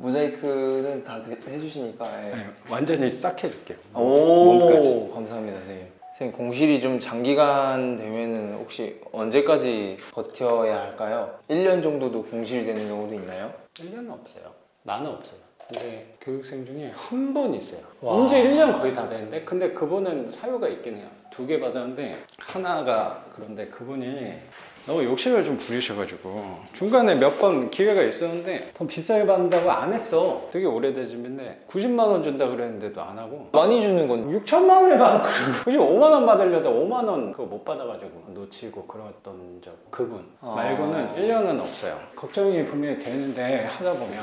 모자이크는 다 해주시니까. 예. 네, 완전히 싹 해줄게요. 오, 몸까지. 감사합니다, 선생님. 선생님, 공실이 좀 장기간 되면은 혹시 언제까지 버텨야 할까요? 1년 정도도 공실되는 경우도 있나요? 1년은 없어요. 나는 없어요. 근데 교육생 중에 한 분 있어요. 와. 이제 1년 거의 다 됐는데, 근데 그분은 사유가 있긴 해요. 2개 받았는데 하나가, 그런데 그분이 너무 욕심을 좀 부리셔가지고 중간에 몇 번 기회가 있었는데 더 비싸게 받는다고 안 했어. 되게 오래된 집인데 90만 원 준다 그랬는데도 안 하고 많이 주는 건 6천만 원을 받고 굳이 5만 원 받으려다 5만 원 그거 못 받아가지고 놓치고 그랬던 적. 그분 말고는 1년은 없어요. 걱정이 분명히 되는데 하다 보면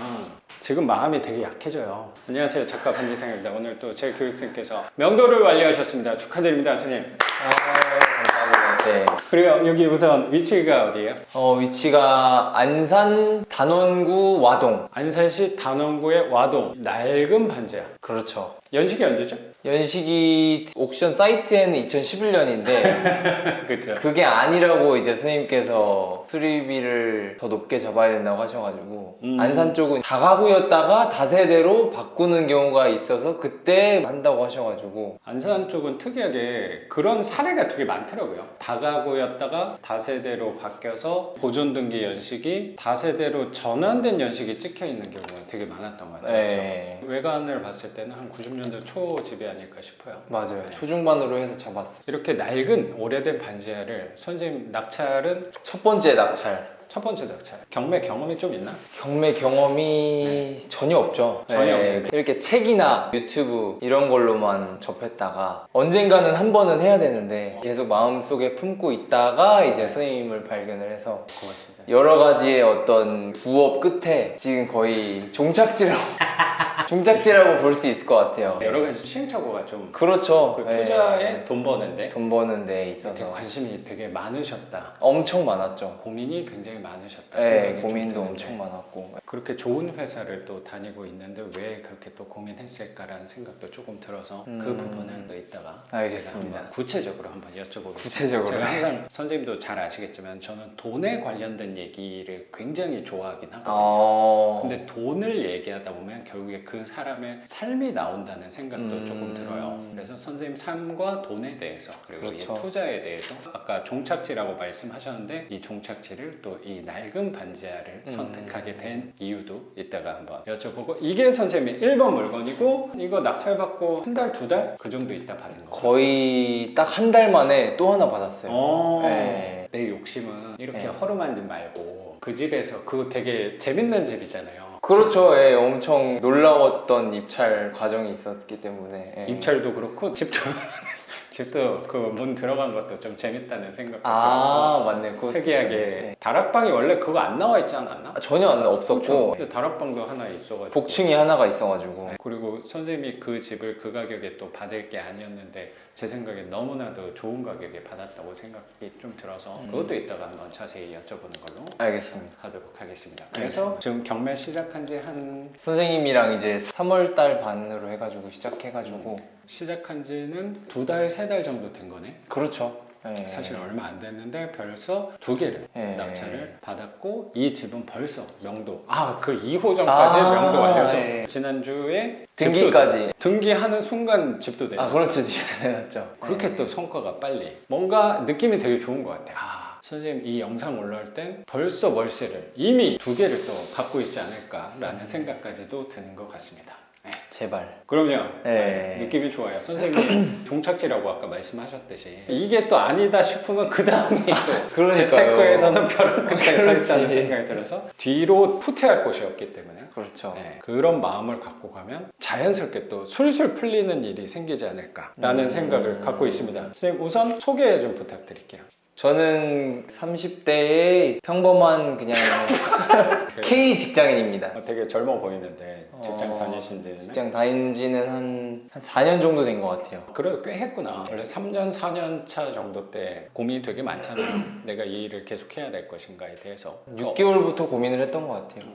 지금 마음이 되게 약해져요. 안녕하세요, 작가 반지상입니다. 오늘 또 제 교육생께서 명도를 완료하셨습니다. 축하드립니다, 선생님. 감사합니다. 네. 그리고 여기 우선 위치가 어디예요? 위치가 안산 단원구 와동. 안산시 단원구의 와동. 낡은 반지하. 그렇죠. 연식이 언제죠? 연식이 옥션 사이트에는 2011년인데 그렇죠. 그게 아니라고 이제 선생님께서 수리비를 더 높게 잡아야 된다고 하셔가지고 안산 쪽은 다가구였다가 다세대로 바꾸는 경우가 있어서 그때 한다고 하셔가지고. 안산 쪽은 특이하게 그런 사례가 되게 많더라고요. 다가구였다가 다세대로 바뀌어서 보존등기 연식이 다세대로 전환된 연식이 찍혀 있는 경우가 되게 많았던 것 같아요. 네. 그렇죠? 외관을 봤을 때는 한 90년대 초 집이 아닐까 싶어요. 맞아요. 네. 초중반으로 해서 잡았어요. 이렇게 낡은 오래된 반지하를 선생님 낙찰은 첫 번째 낙찰. 첫 번째 낙찰. 경매 경험이 좀 있나? 경매 경험이 전혀 없죠. 전혀 네, 없는데. 이렇게 책이나 유튜브 이런 걸로만 접했다가 언젠가는 한 번은 해야 되는데 계속 마음속에 품고 있다가 이제 선생님을 발견을 해서 고맙습니다. 여러 가지의 어떤 부업 끝에 지금 거의 종착지라고 종착지라고 볼 수 있을 것 같아요. 여러 가지 시행착오가 좀 그렇죠. 그 네. 투자에 돈 버는데 돈 버는 데 이렇게 있어서 관심이 되게 많으셨다. 엄청 많았죠. 고민이 굉장히 많으셨다. 네, 생각이 좀 고민도 드는데 엄청 많았고. 그렇게 좋은 회사를 또 다니고 있는데 왜 그렇게 또 고민했을까라는 생각도 조금 들어서 그 부분은 또 이따가 알겠습니다. 제가 한번 구체적으로 한번 여쭤보겠습니다. 구체적으로. 제가 항상 선생님도 잘 아시겠지만 저는 돈에 관련된 얘기를 굉장히 좋아하긴 하거든요. 근데 돈을 얘기하다 보면 결국에 그 사람의 삶이 나온다는 생각도 조금 들어요. 그래서 선생님 삶과 돈에 대해서 그리고 그렇죠. 이 투자에 대해서 아까 종착지라고 말씀하셨는데 이 종착지를 또 이 낡은 반지하를 선택하게 된 이유도 이따가 한번 여쭤보고 이게 선생님이 1번 물건이고 이거 낙찰받고 한 달, 2달? 그 정도 있다 받은 거 거의 딱 한 달 만에 또 하나 받았어요. 네. 내 욕심은 이렇게 허름한 집 말고 그 집에서 그거 되게 재밌는 집이잖아요. 그렇죠. 예, 엄청 놀라웠던 입찰 과정이 있었기 때문에. 예. 입찰도 그렇고 집도 집도 그 문 들어간 것도 좀 재밌다는 생각도 아, 들고 맞네. 그거 특이하게 예. 다락방이 원래 그거 안 나와 있지 않았나? 전혀 없었고 근데 다락방도 하나 있어가지고 복층이 하나가 있어가지고. 네. 그리고 선생님이 그 집을 그 가격에 또 받을 게 아니었는데 제 생각에 너무나도 좋은 가격에 받았다고 생각이 좀 들어서 그것도 이따가 한번 자세히 여쭤보는 걸로 알겠습니다. 하도록 하겠습니다. 그래서 지금 경매 시작한 지 한 선생님이랑 이제 3월 달 반으로 해가지고 시작해가지고. 시작한 지는 2달, 3달 정도 된 거네. 그렇죠. 예. 사실 얼마 안 됐는데 벌써 2개를 예. 낙찰을 받았고 이 집은 벌써 명도 그 2호점까지 명도 완료해서 예. 지난주에 등기까지. 등기하는 순간 집도 내요. 그렇죠. 집도 내놨죠. 그렇게 또 성과가 빨리 뭔가 느낌이 되게 좋은 것 같아. 선생님 이 영상 올라올 땐 벌써 월세를 이미 2개를 또 받고 있지 않을까라는 생각까지도 드는 것 같습니다. 네. 제발. 그럼요. 네. 느낌이 좋아요. 선생님 종착지라고 아까 말씀하셨듯이 이게 또 아니다 싶으면 그 다음에 또 그러니까요. 재테크에서는 벼랑 끝에 서 있다는 그렇지. 생각이 들어서 뒤로 후퇴할 곳이 없기 때문에 그렇죠. 네, 그런 마음을 갖고 가면 자연스럽게 또 술술 풀리는 일이 생기지 않을까라는 생각을 갖고 있습니다. 선생님 우선 소개 좀 부탁드릴게요. 저는 30대의 평범한 그냥 K 직장인입니다. 되게 젊어 보이는데 직장 다니신 지는? 직장 다닌 지는 한 4년 정도 된 것 같아요. 그래 꽤 했구나. 원래 3년 4년 차 정도 때 고민이 되게 많잖아요. 내가 이 일을 계속 해야 될 것인가에 대해서 6개월부터 고민을 했던 것 같아요.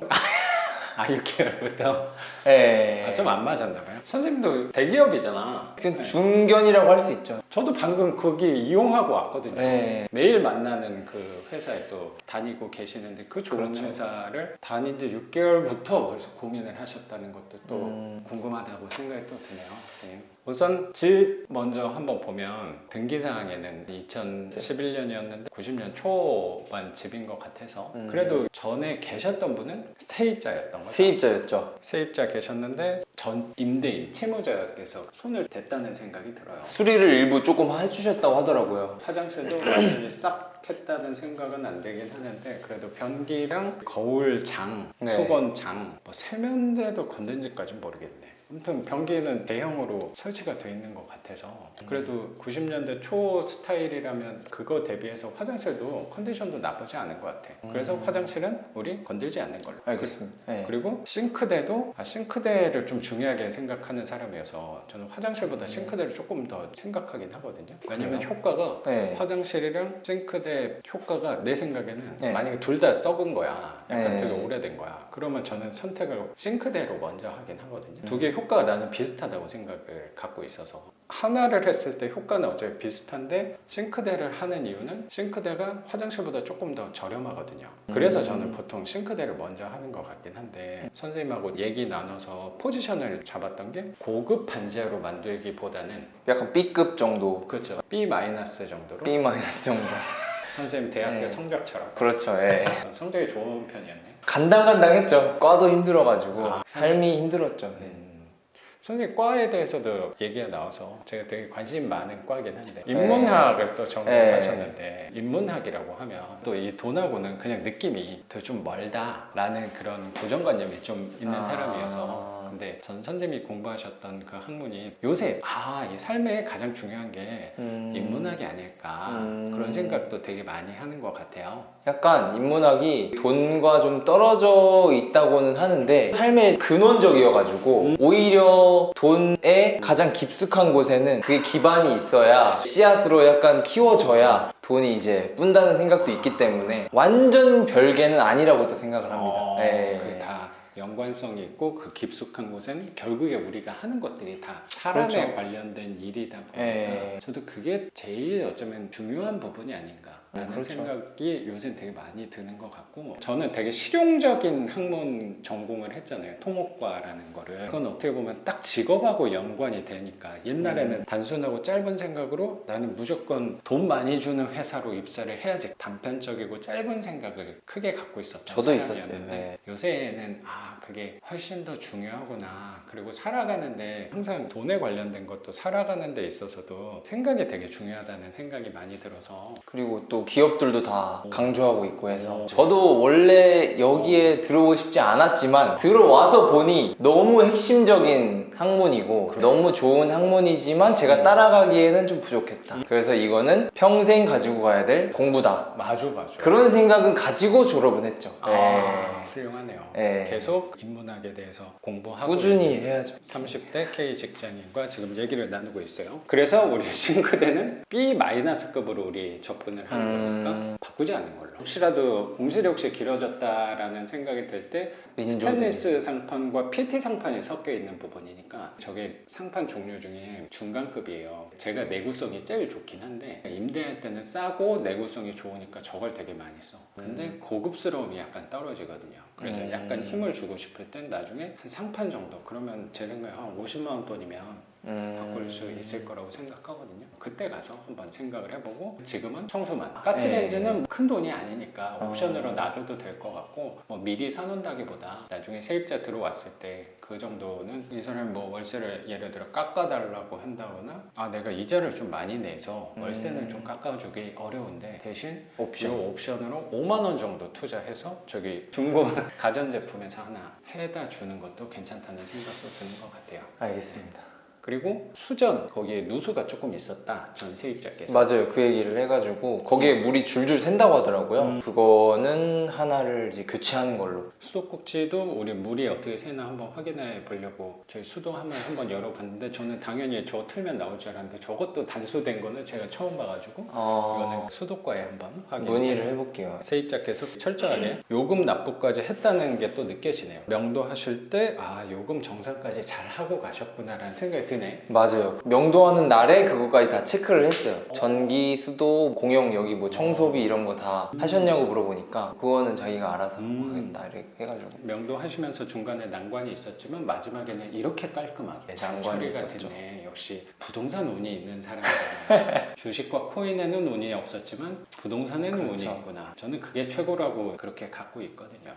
아 6개월부터? 네. 좀 안 맞았나 봐요. 선생님도 대기업이잖아. 그냥 중견이라고 할 수 있죠. 저도 방금 거기 이용하고 왔거든요. 네. 매일 만나는 그 회사에 또 다니고 계시는데 그 좋은 그렇죠. 회사를 다닌 지 6개월부터 벌써 고민을 하셨다는 것도 또 궁금하다고 생각이 또 드네요. 선생님. 우선 집 먼저 한번 보면 등기사항에는 2011년이었는데 90년 초반 집인 것 같아서 그래도 전에 계셨던 분은 세입자였던 거죠. 세입자였죠. 세입자 계셨는데 전 임대인, 채무자께서 손을 댔다는 생각이 들어요. 수리를 일부 조금 해주셨다고 하더라고요. 화장실도 완전히 싹 했다는 생각은 안 되긴 하는데 그래도 변기랑 거울장, 네. 수건장, 뭐 세면대도 건든지까지는 모르겠네. 아무튼 변기는 대형으로 설치가 돼 있는 것 같아서 그래도 90년대 초 스타일이라면 그거 대비해서 화장실도 컨디션도 나쁘지 않은 것 같아. 그래서 화장실은 우리 건들지 않는 걸로. 알겠습니다. 네. 그리고 싱크대도 싱크대를 좀 중요하게 생각하는 사람이어서 저는 화장실보다 싱크대를 조금 더 생각하긴 하거든요. 왜냐면 그래요? 효과가 네. 화장실이랑 싱크대 효과가 내 생각에는 네. 만약에 둘 다 썩은 거야, 약간 네. 되게 오래된 거야, 그러면 저는 선택을 싱크대로 먼저 하긴 하거든요. 두 개 효과가 나는 비슷하다고 생각을 갖고 있어서 하나를 했을 때 효과는 어차피 비슷한데 싱크대를 하는 이유는 싱크대가 화장실보다 조금 더 저렴하거든요. 그래서 저는 보통 싱크대를 먼저 하는 것 같긴 한데 선생님하고 얘기 나눠서 포지션을 잡았던 게 고급 반지하로 만들기보다는 약간 B급 정도, 그렇죠. B- 정도로 B- 정도. 선생님 대학교 네. 성적처럼 그렇죠. 예. 성적이 좋은 편이었네. 간당간당했죠. 과도 힘들어가지고 아, 삶이 힘들었죠. 네. 선생님 과에 대해서도 얘기가 나와서 제가 되게 관심 많은 과긴 한데 인문학을 또 전공하셨는데 인문학이라고 하면 또 이 돈하고는 그냥 느낌이 더 좀 멀다라는 그런 고정관념이 좀 있는 사람이어서 근데 전 선생님이 공부하셨던 그 학문이 요새 이 삶에 가장 중요한 게 인문학이 아닐까 그런 생각도 되게 많이 하는 것 같아요. 약간 인문학이 돈과 좀 떨어져 있다고는 하는데 삶의 근원적이어가지고 오히려 돈의 가장 깊숙한 곳에는 그게 기반이 있어야 씨앗으로 약간 키워져야 돈이 이제 뿜다는 생각도 있기 때문에 완전 별개는 아니라고도 생각을 합니다. 예. 그게 다 연관성이 있고 그 깊숙한 곳에는 결국에 우리가 하는 것들이 다 사람에 그렇죠. 관련된 일이다 보니까 예. 저도 그게 제일 어쩌면 중요한 부분이 아닌가 라는 그렇죠. 생각이 요새 되게 많이 드는 것 같고 저는 되게 실용적인 학문 전공을 했잖아요. 토목과라는 거를 그건 어떻게 보면 딱 직업하고 연관이 되니까 옛날에는 단순하고 짧은 생각으로 나는 무조건 돈 많이 주는 회사로 입사를 해야지 단편적이고 짧은 생각을 크게 갖고 있었던 저도 사람이었는데 있었어요. 네. 요새는 그게 훨씬 더 중요하구나. 그리고 살아가는데 항상 돈에 관련된 것도 살아가는 데 있어서도 생각이 되게 중요하다는 생각이 많이 들어서 그리고 또 기업들도 다 강조하고 있고 해서 저도 원래 여기에 들어오고 싶지 않았지만 들어와서 보니 너무 핵심적인 학문이고 너무 좋은 학문이지만 제가 따라가기에는 좀 부족했다. 그래서 이거는 평생 가지고 가야 될 공부다. 맞아. 그런 생각은 가지고 졸업은 했죠. 훌륭하네요. 네. 계속 인문학에 대해서 공부하고 꾸준히 해야죠. 30대 K 직장인과 지금 얘기를 나누고 있어요. 그래서 우리 싱크대는 B-급으로 우리 접근을 하는 거니까 바꾸지 않는 걸로. 혹시라도 공실이 혹시 길어졌다라는 생각이 들 때 스테인리스 상판과 PT 상판이 섞여 있는 부분이니까 저게 상판 종류 중에 중간급이에요. 제가 내구성이 제일 좋긴 한데 임대할 때는 싸고 내구성이 좋으니까 저걸 되게 많이 써. 근데 고급스러움이 약간 떨어지거든요. 그래서 약간 힘을 주고 싶을 땐 나중에 한 상판 정도 그러면 제 생각에 한 50만 원 돈이면 바꿀 수 있을 거라고 생각하거든요. 그때 가서 한번 생각을 해보고 지금은 청소만. 가스레인지는 큰 돈이 아니니까 옵션으로 놔줘도 될 것 같고 뭐 미리 사놓는다기보다 나중에 세입자 들어왔을 때 그 정도는 이 사람이 뭐 월세를 예를 들어 깎아달라고 한다거나 내가 이자를 좀 많이 내서 월세는 좀 깎아주기 어려운데 대신 이 옵션으로 5만 원 정도 투자해서 저기 중고 가전제품에서 하나 해다 주는 것도 괜찮다는 생각도 드는 것 같아요. 알겠습니다. 그리고 수전 거기에 누수가 조금 있었다 전 세입자께서. 맞아요. 그 얘기를 해가지고 거기에 물이 줄줄 샌다고 하더라고요. 그거는 하나를 이제 교체하는 걸로. 수도꼭지도 우리 물이 어떻게 새나 한번 확인해 보려고 저희 수도함을 한번 열어봤는데 저는 당연히 저거 틀면 나올 줄 알았는데 저것도 단수된 거는 제가 처음 봐가지고 이거는 수도과에 한번 확인. 논의를 해볼게요. 세입자께서 철저하게 요금 납부까지 했다는 게 또 느껴지네요. 명도하실 때 요금 정산까지 잘 하고 가셨구나라는 생각이 드네. 맞아요. 명도하는 날에 그거까지 다 체크를 했어요. 전기, 수도, 공용 여기 뭐 청소비 이런 거 다 하셨냐고 물어보니까 그거는 자기가 알아서 하겠다 이렇게 해가지고. 명도하시면서 중간에 난관이 있었지만 마지막에는 이렇게 깔끔하게 잘 난관이 처리가 있었죠. 됐네. 역시 부동산 운이 있는 사람이구나. 주식과 코인에는 운이 없었지만 부동산에는 그렇죠. 운이 있구나. 저는 그게 최고라고 그렇게 갖고 있거든요.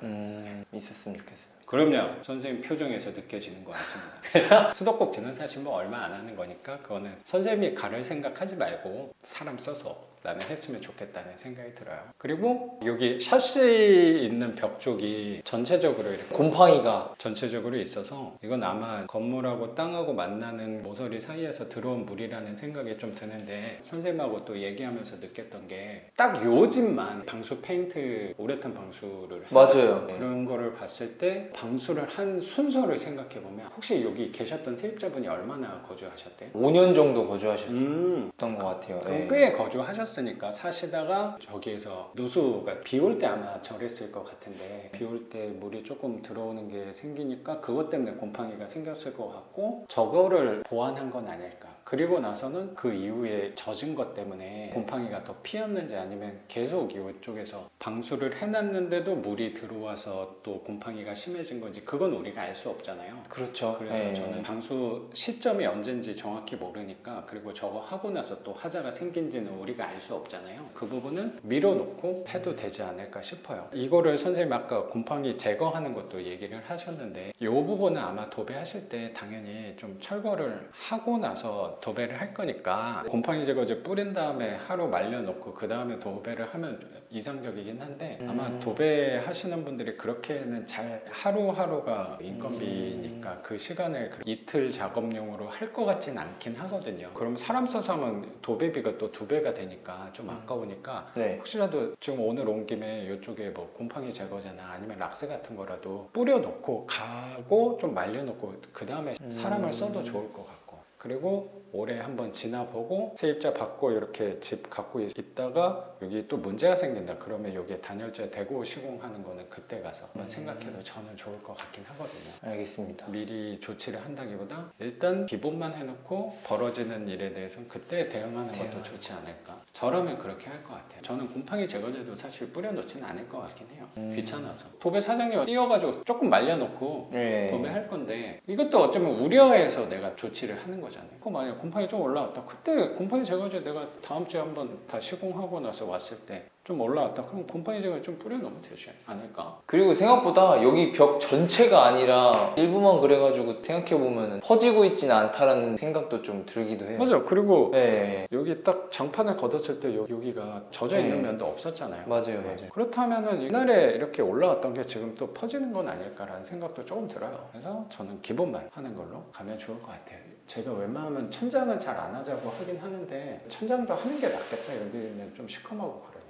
있었으면 좋겠어요. 그럼요. 선생님 표정에서 느껴지는 것 같습니다. 그래서 수도꼭지는 사실 뭐 얼마 안 하는 거니까 그거는 선생님이 가를 생각하지 말고 사람 써서 나는 했으면 좋겠다는 생각이 들어요. 그리고 여기 샤시 있는 벽 쪽이 전체적으로 이렇게 곰팡이가 전체적으로 있어서 이건 아마 건물하고 땅하고 만나는 모서리 사이에서 들어온 물이라는 생각이 좀 드는데 선생님하고 또 얘기하면서 느꼈던 게 딱 요 집만 방수 페인트 우레탄 방수를 맞아요. 그런 거를 봤을 때 방수를 한 순서를 생각해 보면 혹시 여기 계셨던 세입자분이 얼마나 거주하셨대요? 5년 정도 거주하셨던 것 같아요. 그럼 예. 꽤 거주하셨으니까 사시다가 저기에서 누수가 비 올 때 아마 저랬을 것 같은데 비 올 때 물이 조금 들어오는 게 생기니까 그것 때문에 곰팡이가 생겼을 것 같고 저거를 보완한 건 아닐까. 그리고 나서는 그 이후에 젖은 것 때문에 곰팡이가 더 피었는지 아니면 계속 이쪽에서 방수를 해놨는데도 물이 들어와서 또 곰팡이가 심해진 건지 그건 우리가 알 수 없잖아요. 그렇죠. 그래서 예. 저는 방수 시점이 언젠지 정확히 모르니까 그리고 저거 하고 나서 또 화자가 생긴지는 우리가 알 수 없잖아요. 그 부분은 밀어놓고 해도 되지 않을까 싶어요. 이거를 선생님 아까 곰팡이 제거하는 것도 얘기를 하셨는데 이 부분은 아마 도배하실 때 당연히 좀 철거를 하고 나서 도배를 할 거니까 곰팡이 제거제 뿌린 다음에 하루 말려놓고 그 다음에 도배를 하면 이상적이긴 한데 아마 도배하시는 분들이 그렇게는 잘 하루하루가 인건비니까 그 시간을 이틀 작업용으로 할 것 같진 않긴 하거든요. 그럼 사람 써서 하면 도배비가 또 2배가 되니까 좀 아까우니까 네. 혹시라도 지금 오늘 온 김에 이쪽에 뭐 곰팡이 제거제나 아니면 락스 같은 거라도 뿌려놓고 가고 좀 말려놓고 그 다음에 사람을 써도 좋을 것 같고 그리고 올해 한번 지나보고 세입자 받고 이렇게 집 갖고 있다가 여기 또 문제가 생긴다 그러면 여기에 단열재 대고 시공하는 거는 그때 가서 한번 생각해도 저는 좋을 것 같긴 하거든요. 알겠습니다. 미리 조치를 한다기보다 일단 기본만 해놓고 벌어지는 일에 대해서는 그때 대응하는 것도 좋지 않을까. 저라면 그렇게 할 것 같아요. 저는 곰팡이 제거제도 사실 뿌려놓지는 않을 것 같긴 해요. 귀찮아서. 도배 사장님 띄워가지고 조금 말려놓고 네. 도배할 건데 이것도 어쩌면 우려해서 내가 조치를 하는 거잖아요. 만약에 곰팡이 좀 올라왔다. 그때 곰팡이 제거제 내가 다음 주에 한번 다 시공하고 나서 왔을 때 좀 올라왔다. 그럼 곰팡이 제거제 좀 뿌려놓으면 되지 않을까? 그리고 생각보다 여기 벽 전체가 아니라 일부만 그래가지고 생각해보면 퍼지고 있지는 않다라는 생각도 좀 들기도 해요. 맞아요. 그리고 네. 여기 딱 장판을 걷었을 때 여기가 젖어 있는 네. 면도 없었잖아요. 맞아요. 맞아요. 그렇다면은 옛날에 이렇게 올라왔던 게 지금 또 퍼지는 건 아닐까라는 생각도 조금 들어요. 그래서 저는 기본만 하는 걸로 가면 좋을 것 같아요. 제가 웬만하면 천장은 잘 안 하자고 하긴 하는데 천장도 하는 게 낫겠다. 여기는 좀 시커멓고 그러니까.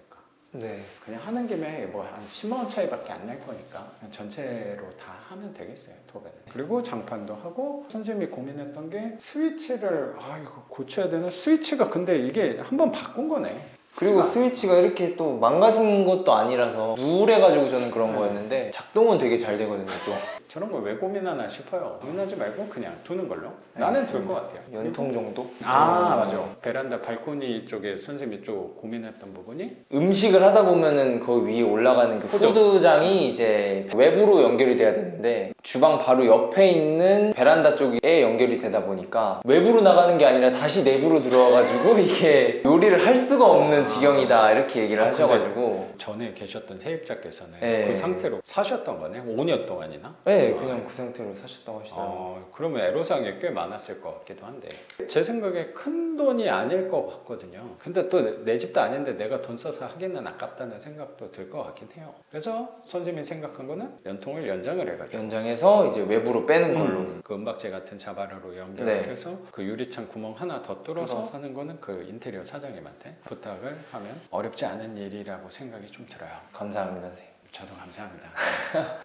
네. 그냥 하는 김에 뭐 한 10만 원 차이밖에 안 날 거니까 그냥 전체로 다 하면 되겠어요. 도배는. 그리고 장판도 하고 선생님이 고민했던 게 스위치를 이거 고쳐야 되나? 스위치가 근데 이게 한번 바꾼 거네. 그리고 스위치가 이렇게 또 망가진 것도 아니라서 누래가지고 저는 그런 거였는데 작동은 되게 잘 되거든요 또. 저런 걸 왜 고민하나 싶어요. 고민하지 말고 그냥 두는 걸로. 나는 둘 것 같아요. 연통 정도? 맞아. 베란다 발코니 쪽에 선생님이 좀 고민했던 부분이 음식을 하다 보면은 거기 위에 올라가는 그 후드장이 이제 외부로 연결이 돼야 되는데 주방 바로 옆에 있는 베란다 쪽에 연결이 되다 보니까 외부로 나가는 게 아니라 다시 내부로 들어와가지고 이게 요리를 할 수가 없는 지경이다 이렇게 얘기를 하셔가지고. 전에 계셨던 세입자께서는 네. 그 상태로 사셨던 거네? 5년 동안이나? 네, 네, 그냥 그 상태로 사셨다고 하시더라고요. 그러면 애로사항이 꽤 많았을 것 같기도 한데 제 생각에 큰 돈이 아닐 것 같거든요. 근데 또 내 집도 아닌데 내가 돈 써서 하기는 아깝다는 생각도 들 것 같긴 해요. 그래서 선생님이 생각한 거는 연통을 연장을 해가지고 연장해서 이제 외부로 빼는 걸로. 그 은박지 같은 자바라로 네. 연결해서 그 유리창 구멍 하나 더 뚫어서 하는 거는 그 인테리어 사장님한테 부탁을 하면 어렵지 않은 일이라고 생각이 좀 들어요. 감사합니다, 선생님. 저도 감사합니다.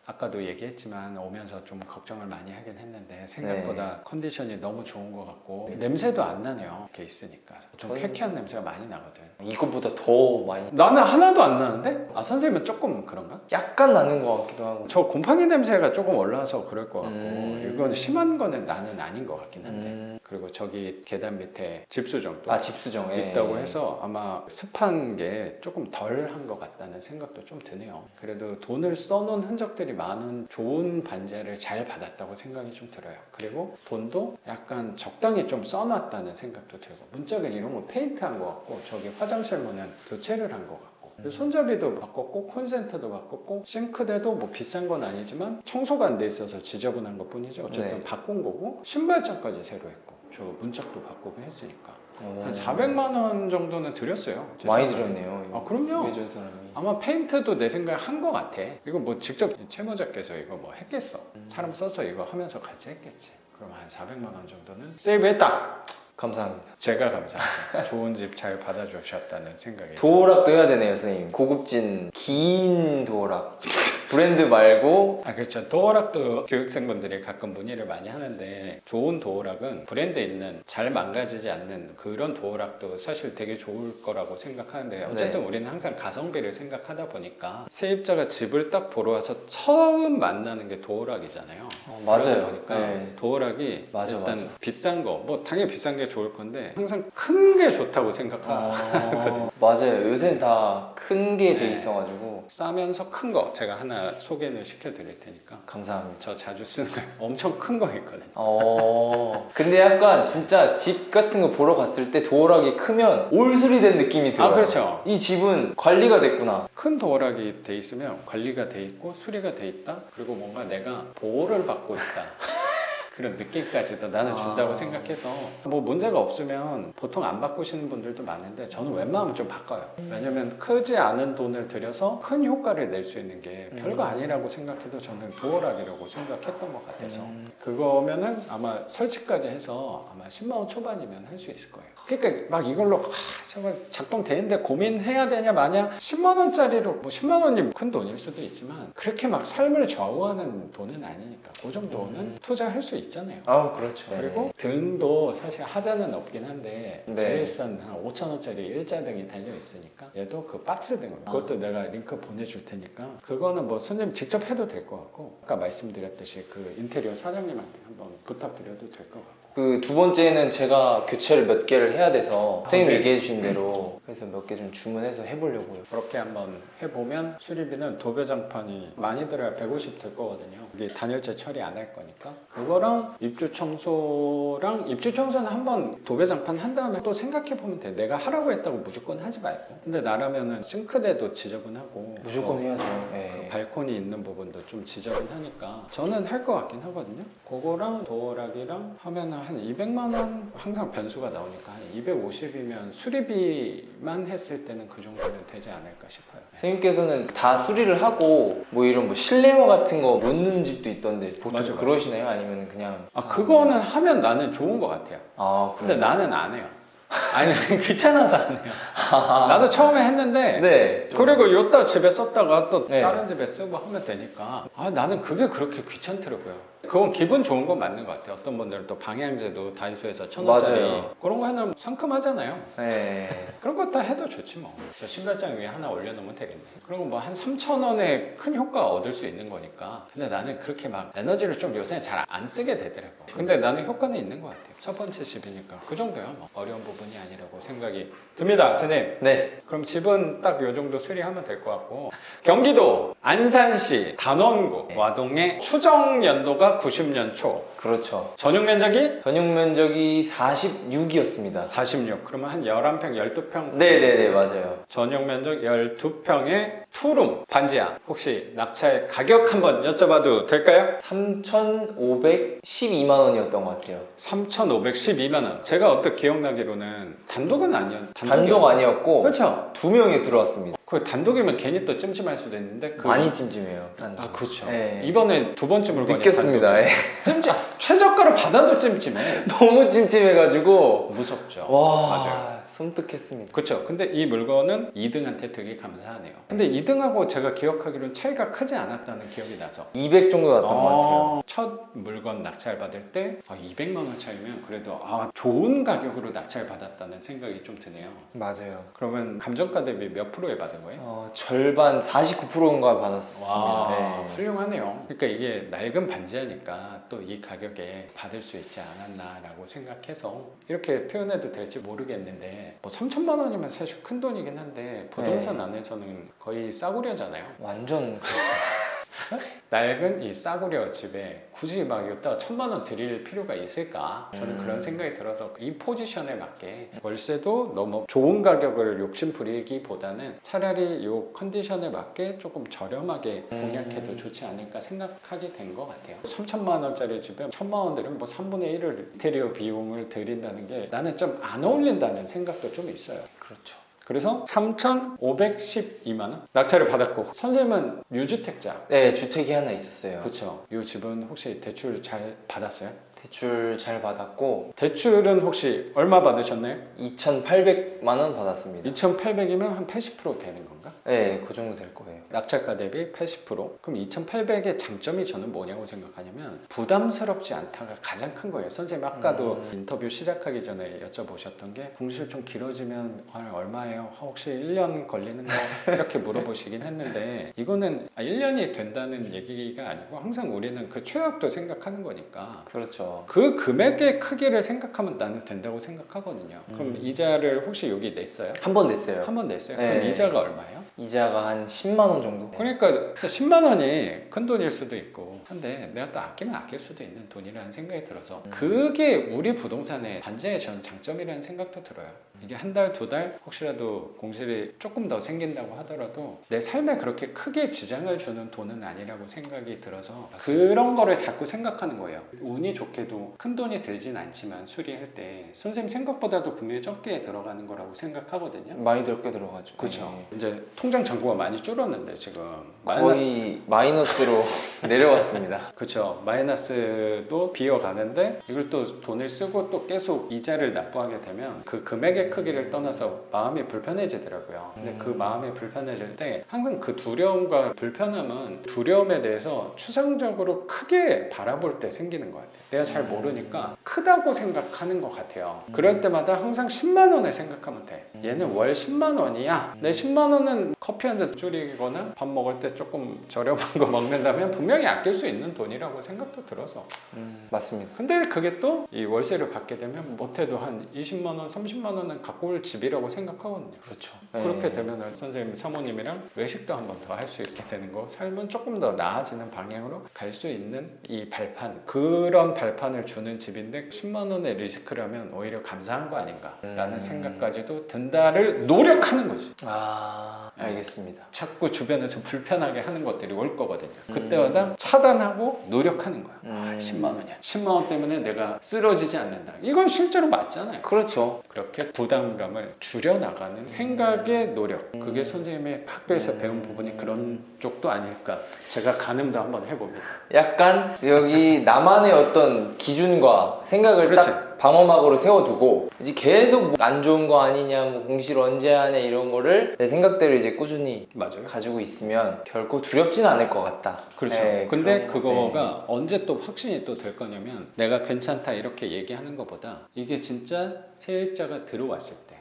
아까도 얘기했지만 오면서 좀 걱정을 많이 하긴 했는데 생각보다 컨디션이 너무 좋은 것 같고 냄새도 안 나네요. 이렇게 있으니까 좀 저는- 쾌쾌한 냄새가 많이 나거든. 이것보다 더 많이 나는 하나도 안 나는데? 선생님은 조금 그런가? 약간 나는 것 같기도 하고. 저 곰팡이 냄새가 조금 올라와서 그럴 것 같고 이건 음. 심한 거는 나는 아닌 것 같긴 한데 그리고 저기 계단 밑에 집수정도 집수정. 예. 있다고 해서 아마 습한 게 조금 덜 한 것 같다는 생각도 좀 드네요. 그래도 돈을 써놓은 흔적들이 많은 좋은 반지를 잘 받았다고 생각이 좀 들어요. 그리고 돈도 약간 적당히 좀 써놨다는 생각도 들고 문짝은 이런 거 페인트한 것 같고 저기 화장실 문은 교체를 한 것 같고 손잡이도 바꿨고 콘센트도 바꿨고 싱크대도 뭐 비싼 건 아니지만 청소가 안 돼 있어서 지저분한 것 뿐이죠. 어쨌든 네. 바꾼 거고 신발장까지 새로 했고 저 문짝도 바꾸고 했으니까 오. 한 400만 원 정도는 들였어요. 제 많이 생각에. 들었네요. 그럼요. 외전 사람이. 아마 페인트도 내 생각에 한 것 같아. 이거 뭐 직접 채무자께서 이거 뭐 했겠어. 사람 써서 이거 하면서 같이 했겠지. 그럼 한 400만 원 정도는 세이브했다. 감사합니다. 제가 감사합니다. 좋은 집 잘 받아주셨다는 생각이. 도어락도 해야 되네요, 선생님. 고급진 긴 도어락. 브랜드 말고. 그렇죠. 도어락도 교육생분들이 가끔 문의를 많이 하는데 좋은 도어락은 브랜드 있는 잘 망가지지 않는 그런 도어락도 사실 되게 좋을 거라고 생각하는데 어쨌든 네. 우리는 항상 가성비를 생각하다 보니까 세입자가 집을 딱 보러 와서 처음 만나는 게 도어락이잖아요. 맞아요. 그러다 보니까 네. 도어락이 맞아, 일단 맞아. 비싼 거, 뭐 당연히 비싼 게 좋을 건데 항상 큰 게 좋다고 생각하거든요. 맞아요. 요새는 다 큰 게 돼 네. 있어가지고. 싸면서 큰 거 제가 하나 소개를 시켜드릴 테니까 감사합니다. 저 자주 쓰는 거 엄청 큰 거 있거든요. 근데 약간 진짜 집 같은 거 보러 갔을 때 도어락이 크면 올수리 된 느낌이 들어요. 그렇죠. 이 집은 관리가 됐구나. 큰 도어락이 돼 있으면 관리가 돼 있고 수리가 돼 있다. 그리고 뭔가 내가 보호를 받고 있다. 그런 느낌까지도 나는 준다고 생각해서 뭐 문제가 없으면 보통 안 바꾸시는 분들도 많은데 저는 웬만하면 좀 바꿔요. 왜냐면 크지 않은 돈을 들여서 큰 효과를 낼 수 있는 게 별거 아니라고 생각해도 저는 도어락이라고 생각했던 것 같아서 그거면은 아마 설치까지 해서 아마 10만 원 초반이면 할 수 있을 거예요. 그러니까 막 이걸로 저거 작동되는데 고민해야 되냐 마냐 10만 원짜리로 뭐 10만 원이 큰 돈일 수도 있지만 그렇게 막 삶을 좌우하는 돈은 아니니까 그 정도는 투자할 수 있잖아요. 그렇죠. 그리고 등도 사실 하자는 없긴 한데 네. 제일 싼 한 5,000원짜리 일자등이 달려 있으니까 얘도 그 박스 등 그것도 내가 링크 보내줄 테니까 그거는 뭐 선생님 직접 해도 될 것 같고 아까 말씀드렸듯이 그 인테리어 사장님한테 한번 부탁드려도 될 것 같고 그 두 번째는 제가 교체를 몇 개를 해야 돼서 선생님 네. 얘기해 주신 대로 그래서 몇 개 좀 주문해서 해보려고요. 그렇게 한번 해보면 수리비는 도배장판이 많이 들어야 150 될 거거든요. 이게 단열재 처리 안 할 거니까 그거랑 입주 청소랑 입주 청소는 한번 도배장판 한 다음에 또 생각해 보면 돼. 내가 하라고 했다고 무조건 하지 말고. 근데 나라면은 싱크대도 지저분하고 무조건 해야죠. 그 네. 발코니 있는 부분도 좀 지저분하니까 저는 할 것 같긴 하거든요. 그거랑 도어락이랑 하면 한 200만 원 항상 변수가 나오니까 한 250이면 수리비만 했을 때는 그 정도면 되지 않을까 싶어요. 선생님께서는 다 수리를 하고 뭐 이런 뭐 실내화 같은 거 묻는 집도 있던데 보통 맞아. 그러시나요? 아니면 그냥 그거는 하면 나는 좋은 것 같아요. 근데 그래요? 나는 안 해요. 아니 귀찮아서 안 해요. 나도 처음에 했는데 네. 그리고 요따 집에 썼다가 또 네. 다른 집에 쓰고 하면 되니까 나는 그게 그렇게 귀찮더라고요. 그건 기분 좋은 건 맞는 것 같아요. 어떤 분들은 또 방향제도 다이소에서 1,000원짜리 맞아요. 그런 거 하면 상큼하잖아요. 네. 그런 거 다 해도 좋지 뭐. 저 신발장 위에 하나 올려놓으면 되겠네. 그리고 뭐 한 3,000원에 큰 효과 얻을 수 있는 거니까. 근데 나는 그렇게 막 에너지를 좀 요새 잘 안 쓰게 되더라고. 근데 나는 효과는 있는 것 같아요. 첫 번째 집이니까 그 정도야 뭐. 어려운 부분이 아니라고 생각이 듭니다, 선생님. 네. 그럼 집은 딱 요 정도 수리하면 될 것 같고 경기도 안산시 단원구 와동의 추정 연도가 90년 초 그렇죠. 전용 면적이 전용 면적이 46이었습니다. 46 그러면 한 11평 12평 네네네 맞아요. 전용 면적 12평에 투룸 반지하 혹시 낙찰 가격 한번 여쭤봐도 될까요? 3,512만 원이었던 것 같아요. 3,512만 원. 제가 어떻게 기억나기로는 단독은 아니었. 단독 아니었고 그렇죠. 두 명이 들어왔습니다. 그 단독이면 괜히 또 찜찜할 수도 있는데 많이 찜찜해요. 단독. 아 그렇죠. 네. 이번에 두 번째 물건이 느꼈습니다. 예. 찜찜. 최저가를 받아도 찜찜해. 너무 찜찜해가지고 무섭죠. 와 맞아요. 섬뜩했습니다. 그렇죠. 근데 이 물건은 2등한테 되게 감사하네요. 근데 2등하고 제가 기억하기로는 차이가 크지 않았다는 기억이 나서 200 정도 났던 것 같아요. 첫 물건 낙찰 받을 때 200만 원 차이면 그래도 좋은 가격으로 낙찰 받았다는 생각이 좀 드네요. 맞아요. 그러면 감정가 대비 몇 프로에 받은 거예요? 절반 49%인가 받았습니다. 와 네. 훌륭하네요. 그러니까 이게 낡은 반지하니까 또 이 가격에 받을 수 있지 않았나라고 생각해서 이렇게 표현해도 될지 모르겠는데 뭐 3천만 원이면 사실 큰 돈이긴 한데 부동산 안에서는 거의 싸구려잖아요. 완전 낡은 이 싸구려 집에 굳이 막 여기다 1,000만 원 드릴 필요가 있을까? 저는 그런 생각이 들어서 이 포지션에 맞게 월세도 너무 좋은 가격을 욕심 부리기보다는 차라리 이 컨디션에 맞게 조금 저렴하게 공략해도 좋지 않을까 생각하게 된 것 같아요. 3,000만 원짜리 집에 1,000만 원 들으면 뭐 3분의 1을 인테리어 비용을 드린다는 게 나는 좀 안 어울린다는 생각도 좀 있어요. 그렇죠. 그래서 3,512만 원 낙찰을 받았고 선생님은 유주택자 네, 주택이 하나 있었어요. 그렇죠. 이 집은 혹시 대출 잘 받았어요? 대출 잘 받았고 대출은 혹시 얼마 받으셨나요? 2,800만 원 받았습니다. 2,800이면 한 80% 되는 건가? 네, 그 정도 될 거예요. 낙찰가 대비 80%. 그럼 2,800의 장점이 저는 뭐냐고 생각하냐면 부담스럽지 않다가 가장 큰 거예요. 선생님 아까도 인터뷰 시작하기 전에 여쭤보셨던 게 공실 좀 길어지면 얼마예요? 혹시 1년 걸리는 거? 이렇게 물어보시긴 했는데 이거는 1년이 된다는 얘기가 아니고 항상 우리는 그 최악도 생각하는 거니까 그렇죠. 그 금액의 크기를 생각하면 나는 된다고 생각하거든요. 그럼 이자를 혹시 여기 냈어요? 한 번 냈어요. 한 번 냈어요? 네. 그럼 이자가 얼마예요? 이자가 한 10만 원 정도. 그러니까 그래서 10만 원이 큰 돈일 수도 있고 한데 내가 또 아끼면 아낄 수도 있는 돈이라는 생각이 들어서 그게 우리 부동산의 반지의 전 장점이라는 생각도 들어요. 이게 한 달, 두 달 혹시라도 공실이 조금 더 생긴다고 하더라도 내 삶에 그렇게 크게 지장을 주는 돈은 아니라고 생각이 들어서 그런 거를 자꾸 생각하는 거예요. 운이 좋게도 큰 돈이 들진 않지만 수리할 때 선생님 생각보다도 분명히 적게 들어가는 거라고 생각하거든요. 많이 적게 들어가죠. 그렇죠. 네. 이제 통장 잔고가 많이 줄었는데 지금 거의 마이너스로 내려왔습니다. 그렇죠. 마이너스도 비어가는데 이걸 또 돈을 쓰고 또 계속 이자를 납부하게 되면 그 금액의 크기를 떠나서 마음이 불편해지더라고요. 근데 그 마음이 불편해질 때 항상 그 두려움과 불편함은 두려움에 대해서 추상적으로 크게 바라볼 때 생기는 것 같아요. 내가 잘 모르니까 크다고 생각하는 것 같아요. 그럴 때마다 항상 10만 원을 생각하면 돼. 얘는 월 10만 원이야. 내 10만 원은 커피 한 잔 줄이거나 밥 먹을 때 조금 저렴한 거 먹는다면 분명히 아낄 수 있는 돈이라고 생각도 들어서 맞습니다. 근데 그게 또 이 월세를 받게 되면 못해도 한 20만 원, 30만 원은 갖고 올 집이라고 생각하거든요. 그렇죠. 그렇게 네. 되면 선생님, 사모님이랑 외식도 한 번 더 할 수 있게 되는 거 삶은 조금 더 나아지는 방향으로 갈 수 있는 이 발판 그런 발판을 주는 집인데 10만 원의 리스크라면 오히려 감사한 거 아닌가라는 생각까지도 든다를 노력하는 거지. 알겠습니다. 자꾸 주변에서 불편하게 하는 것들이 올 거거든요. 그때마다 차단하고 노력하는 거야. 10만 원이야. 10만 원 때문에 내가 쓰러지지 않는다. 이건 실제로 맞잖아요. 그렇죠. 그렇게 부담감을 줄여나가는 생각의 노력. 그게 선생님의 학교에서 배운 부분이 그런 쪽도 아닐까. 제가 가늠도 한번 해봅니다. 약간 여기 나만의 어떤 기준과 생각을 그렇지. 딱 방어막으로 세워두고 이제 계속 뭐 안 좋은 거 아니냐, 뭐 공실 언제 하냐 이런 거를 내 생각대로 이제 꾸준히 맞아요. 가지고 있으면 결코 두렵진 않을 것 같다. 그렇죠. 네, 근데 그런 그거가 언제 또 확신이 또 될 거냐면 내가 괜찮다 이렇게 얘기하는 것보다 이게 진짜 세입자가 들어왔을 때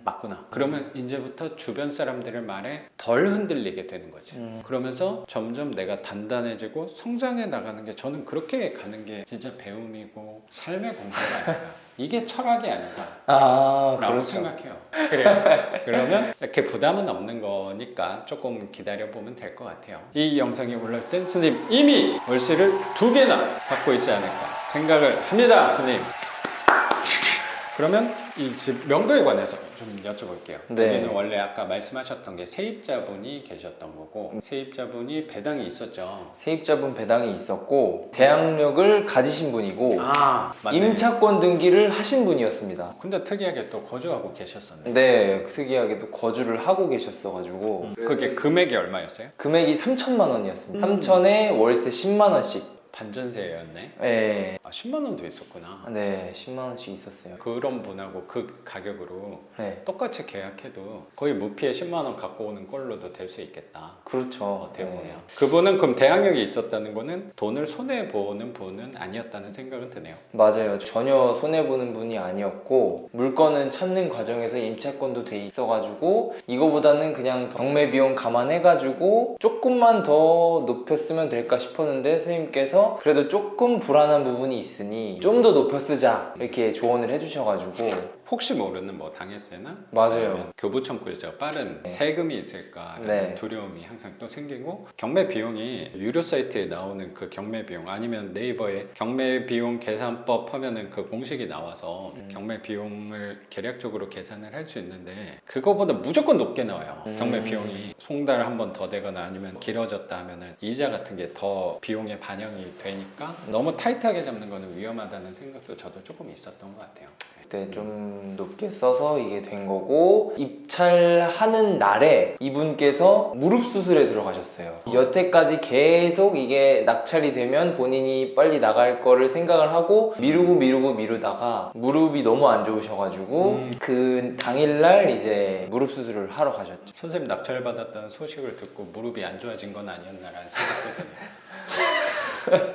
맞구나. 그러면 이제부터 주변 사람들의 말에 덜 흔들리게 되는 거지. 그러면서 점점 내가 단단해지고 성장해 나가는 게 저는 그렇게 가는 게 진짜 배움이고 삶의 공부가 아닌가. 이게 철학이 아닌가. 라고 그렇죠. 생각해요. 그래요. 그러면 이렇게 부담은 없는 거니까 조금 기다려보면 될 것 같아요. 이 영상이 올라올 땐 선생님 이미 월세를 2개나 받고 있지 않을까 생각을 합니다. 선생님. 그러면 이 집 명도에 관해서 좀 여쭤볼게요. 네. 여기는 원래 아까 말씀하셨던 게 세입자분이 계셨던 거고 세입자분이 배당이 있었죠. 세입자분 배당이 있었고 대항력을 가지신 분이고 아, 맞네. 임차권 등기를 하신 분이었습니다. 근데 특이하게 또 거주하고 계셨었네. 네, 특이하게 또 거주를 하고 계셨어가지고 그게 금액이 얼마였어요? 금액이 3천만 원이었습니다. 3천에 월세 10만 원씩. 반전세였네. 네, 아, 10만 원도 있었구나. 네, 10만 원씩 있었어요. 그런 분하고 그 가격으로 네, 똑같이 계약해도 거의 무피에 10만 원 갖고 오는 걸로도 될 수 있겠다. 그렇죠. 어떻게 네. 보면 그분은 그럼 대항력이 있었다는 거는 돈을 손해 보는 분은 아니었다는 생각은 드네요. 맞아요. 전혀 손해보는 분이 아니었고 물건은 찾는 과정에서 임차권도 돼 있어가지고 이거보다는 그냥 경매 비용 감안해가지고 조금만 더 높였으면 될까 싶었는데 선생님께서 그래도 조금 불안한 부분이 있으니 좀 더 높여 쓰자 이렇게 조언을 해주셔가지고 혹시 모르는 뭐 당해세나 맞아요. 아니면 교부청 굴절 빠른 세금이 있을까라는 네. 두려움이 항상 또 생기고 경매 비용이 유료 사이트에 나오는 그 경매 비용 아니면 네이버에 경매 비용 계산법 하면은 그 공식이 나와서 경매 비용을 계략적으로 계산을 할 수 있는데 그거보다 무조건 높게 나와요. 경매 비용이 송달 한 번 더 되거나 아니면 길어졌다 하면은 이자 같은 게 더 비용에 반영이 되니까 너무 타이트하게 잡는 거는 위험하다는 생각도 저도 조금 있었던 것 같아요. 그때 좀 높게 써서 이게 된 거고 입찰하는 날에 이분께서 무릎 수술에 들어가셨어요. 여태까지 계속 이게 낙찰이 되면 본인이 빨리 나갈 거를 생각을 하고 미루다가 무릎이 너무 안 좋으셔가지고 그 당일날 이제 무릎 수술을 하러 가셨죠. 선생님 낙찰 받았다는 소식을 듣고 무릎이 안 좋아진 건 아니었나라는 생각도 드네요.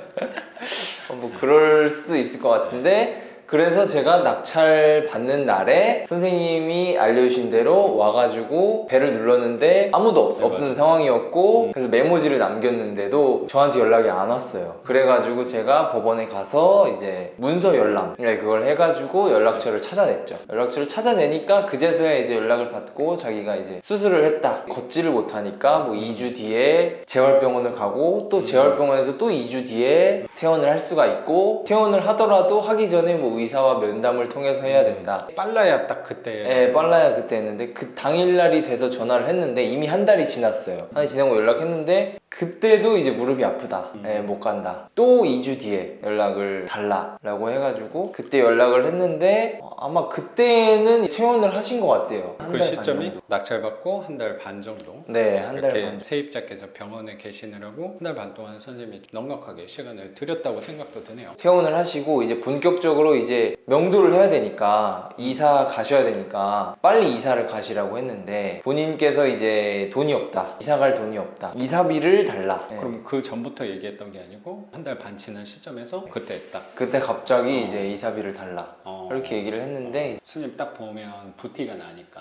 뭐 그럴 수도 있을 것 같은데 그래서 제가 낙찰 받는 날에 선생님이 알려주신 대로 와가지고 배를 눌렀는데 아무도 없는 맞아요. 상황이었고 그래서 메모지를 남겼는데도 저한테 연락이 안 왔어요. 그래가지고 제가 법원에 가서 이제 문서 열람 그걸 해가지고 연락처를 찾아냈죠. 연락처를 찾아내니까 그제서야 이제 연락을 받고 자기가 이제 수술을 했다. 걷지를 못하니까 뭐 2주 뒤에 재활병원을 가고 또 재활병원에서 또 2주 뒤에 퇴원을 할 수가 있고 퇴원을 하더라도 하기 전에 뭐 의사와 면담을 통해서 해야 된다. 빨라야 딱 그때. 네, 빨라야 그때 했는데 그 당일날이 돼서 전화를 했는데 이미 한 달이 지났어요. 한 달이 지나고 연락했는데 그때도 이제 무릎이 아프다. 네, 못 간다. 또 2주 뒤에 연락을 달라라고 해가지고 그때 연락을 했는데 아마 그때는 퇴원을 하신 것 같아요. 한 그 달 반 시점이 정도. 낙찰받고 한 달 반 정도. 네, 한 달 이렇게 반. 세입자께서 병원에 계시느라고 한 달 반 동안 선생님이 넉넉하게 시간을 드렸다고 생각도 드네요. 퇴원을 하시고 이제 본격적으로 이제 명도를 해야 되니까 이사 가셔야 되니까 빨리 이사를 가시라고 했는데 본인께서 이제 돈이 없다. 이사 갈 돈이 없다. 이사비를 달라. 네. 그럼 그 전부터 얘기했던 게 아니고 한 달 반 지난 시점에서 그때 딱 그때 갑자기 이제 이사비를 달라. 어, 이렇게 얘기를 했는데 스님 딱 보면 부티가 나니까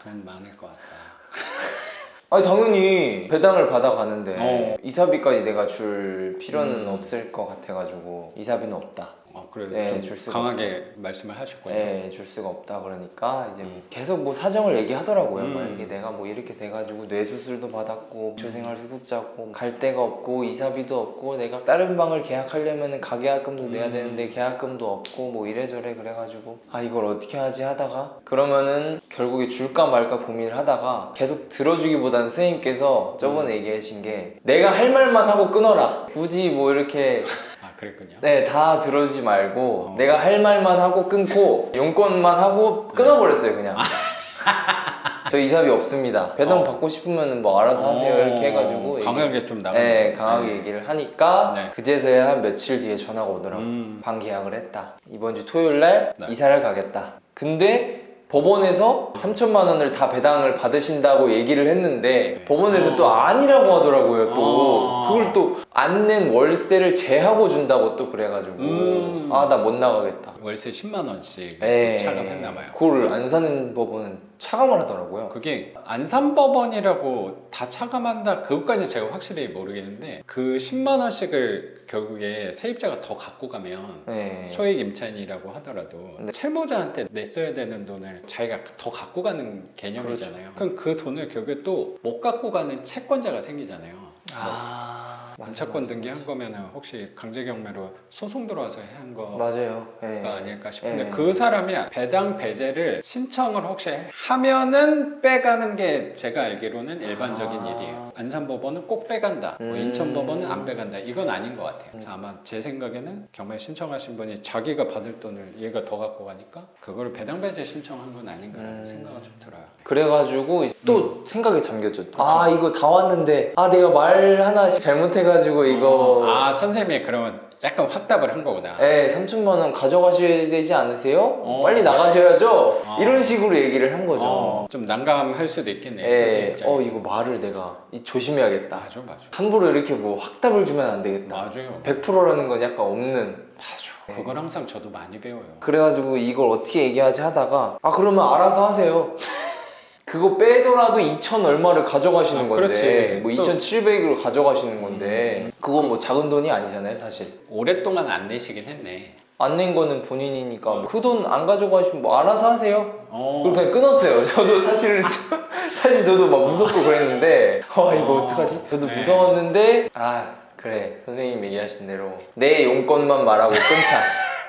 돈 많을 것 같다. 아니 당연히 배당을 받아가는데 어. 이사비까지 내가 줄 필요는 없을 것 같아가지고 이사비는 없다. 그래도 네, 좀 줄 수가 강하게 말씀을 하셨군요. 네, 줄 수가 없다 그러니까 이제 계속 뭐 사정을 얘기하더라고요. 막 음. 이렇게 내가 뭐 이렇게 돼가지고 뇌 수술도 받았고 조생활 수급자고 갈 데가 없고 이사비도 없고 내가 다른 방을 계약하려면은 가계약금도 내야 되는데 계약금도 없고 뭐 이래저래 그래가지고 아 이걸 어떻게 하지 하다가 그러면은 결국에 줄까 말까 고민을 하다가 계속 들어주기보다는 선생님께서 저번에 얘기하신 게 내가 할 말만 하고 끊어라. 굳이 뭐 이렇게 아 그랬군요. 네, 다 들어주지 말고 내가 할 말만 하고 끊고 용건만 하고 끊어버렸어요 그냥. 저 이사비 없습니다. 배당 받고 싶으면 뭐 알아서 하세요 이렇게 해가지고 강하게 좀 나가. 네, 강하게 얘기를 하니까 네. 그제서야 한 며칠 뒤에 전화가 오더라고. 방 계약을 했다. 이번 주 토요일 날 네. 이사를 가겠다. 근데 법원에서 3천만 원을 다 배당을 받으신다고 얘기를 했는데 법원에서 또 아니라고 하더라고요. 또 그걸 또 안 낸 월세를 제하고 준다고 또 그래가지고 아 나 못 나가겠다. 월세 10만 원씩 네. 차감했나 봐요. 그걸 안 사는 법원은 차감을 하더라고요. 그게 안산법원이라고 다 차감한다 그것까지 제가 확실히 모르겠는데 그 10만 원씩을 결국에 세입자가 더 갖고 가면 네. 소액 임차인이라고 하더라도 네. 채무자한테 냈어야 되는 돈을 돈을 자기가 더 갖고 가는 개념이잖아요. 그럼 그 돈을 결국에 또 못 갖고 가는 채권자가 생기잖아요. 임차권 등기한 거면은 혹시 강제경매로 소송 들어와서 한 거 맞아요. 예. 아닐까 싶은데 예. 그 사람이 배당 배제를 신청을 혹시 하면은 빼가는 게 제가 알기로는 일반적인 일이에요. 안산법원은 꼭 빼간다, 뭐 인천법원은 안 빼간다, 이건 아닌 것 같아요. 그래서 아마 제 생각에는 경매 신청하신 분이 자기가 받을 돈을 얘가 더 갖고 가니까 그걸 배당 배제 신청한 건 아닌가라는 생각은 좀 들어요. 그래가지고 또 생각에 잠겼죠. 아 이거 다 왔는데 내가 말 하나 잘못해가지고 이거 선생님이 그러면 약간 확답을 한 거구나. 3천만 원 가져가셔야 되지 않으세요? 빨리 나가셔야죠. 이런 식으로 얘기를 한 거죠. 좀 난감할 수도 있겠네요. 선생님 입장에서. 이거 말을 내가 조심해야겠다. 맞아. 함부로 이렇게 뭐 확답을 주면 안 되겠다. 맞아요. 100%라는 건 약간 없는. 그걸 항상 저도 많이 배워요. 그래가지고 이걸 어떻게 얘기하지 하다가 그러면 알아서 하세요. 그거 빼더라도 2천 얼마를 가져가시는 건데 그렇지. 뭐 2,700으로 가져가시는 건데 그건 뭐 작은 돈이 아니잖아요 사실. 오랫동안 안 내시긴 했네. 안 낸 거는 본인이니까 그 돈 안 가져가시면 뭐 알아서 하세요. 그리고 그냥 어. 끊었어요. 저도 사실 저도 막 무섭고 그랬는데 이거 어떡하지? 저도 네. 무서웠는데 그래 선생님 얘기하신 대로 내 용건만 말하고 끊자.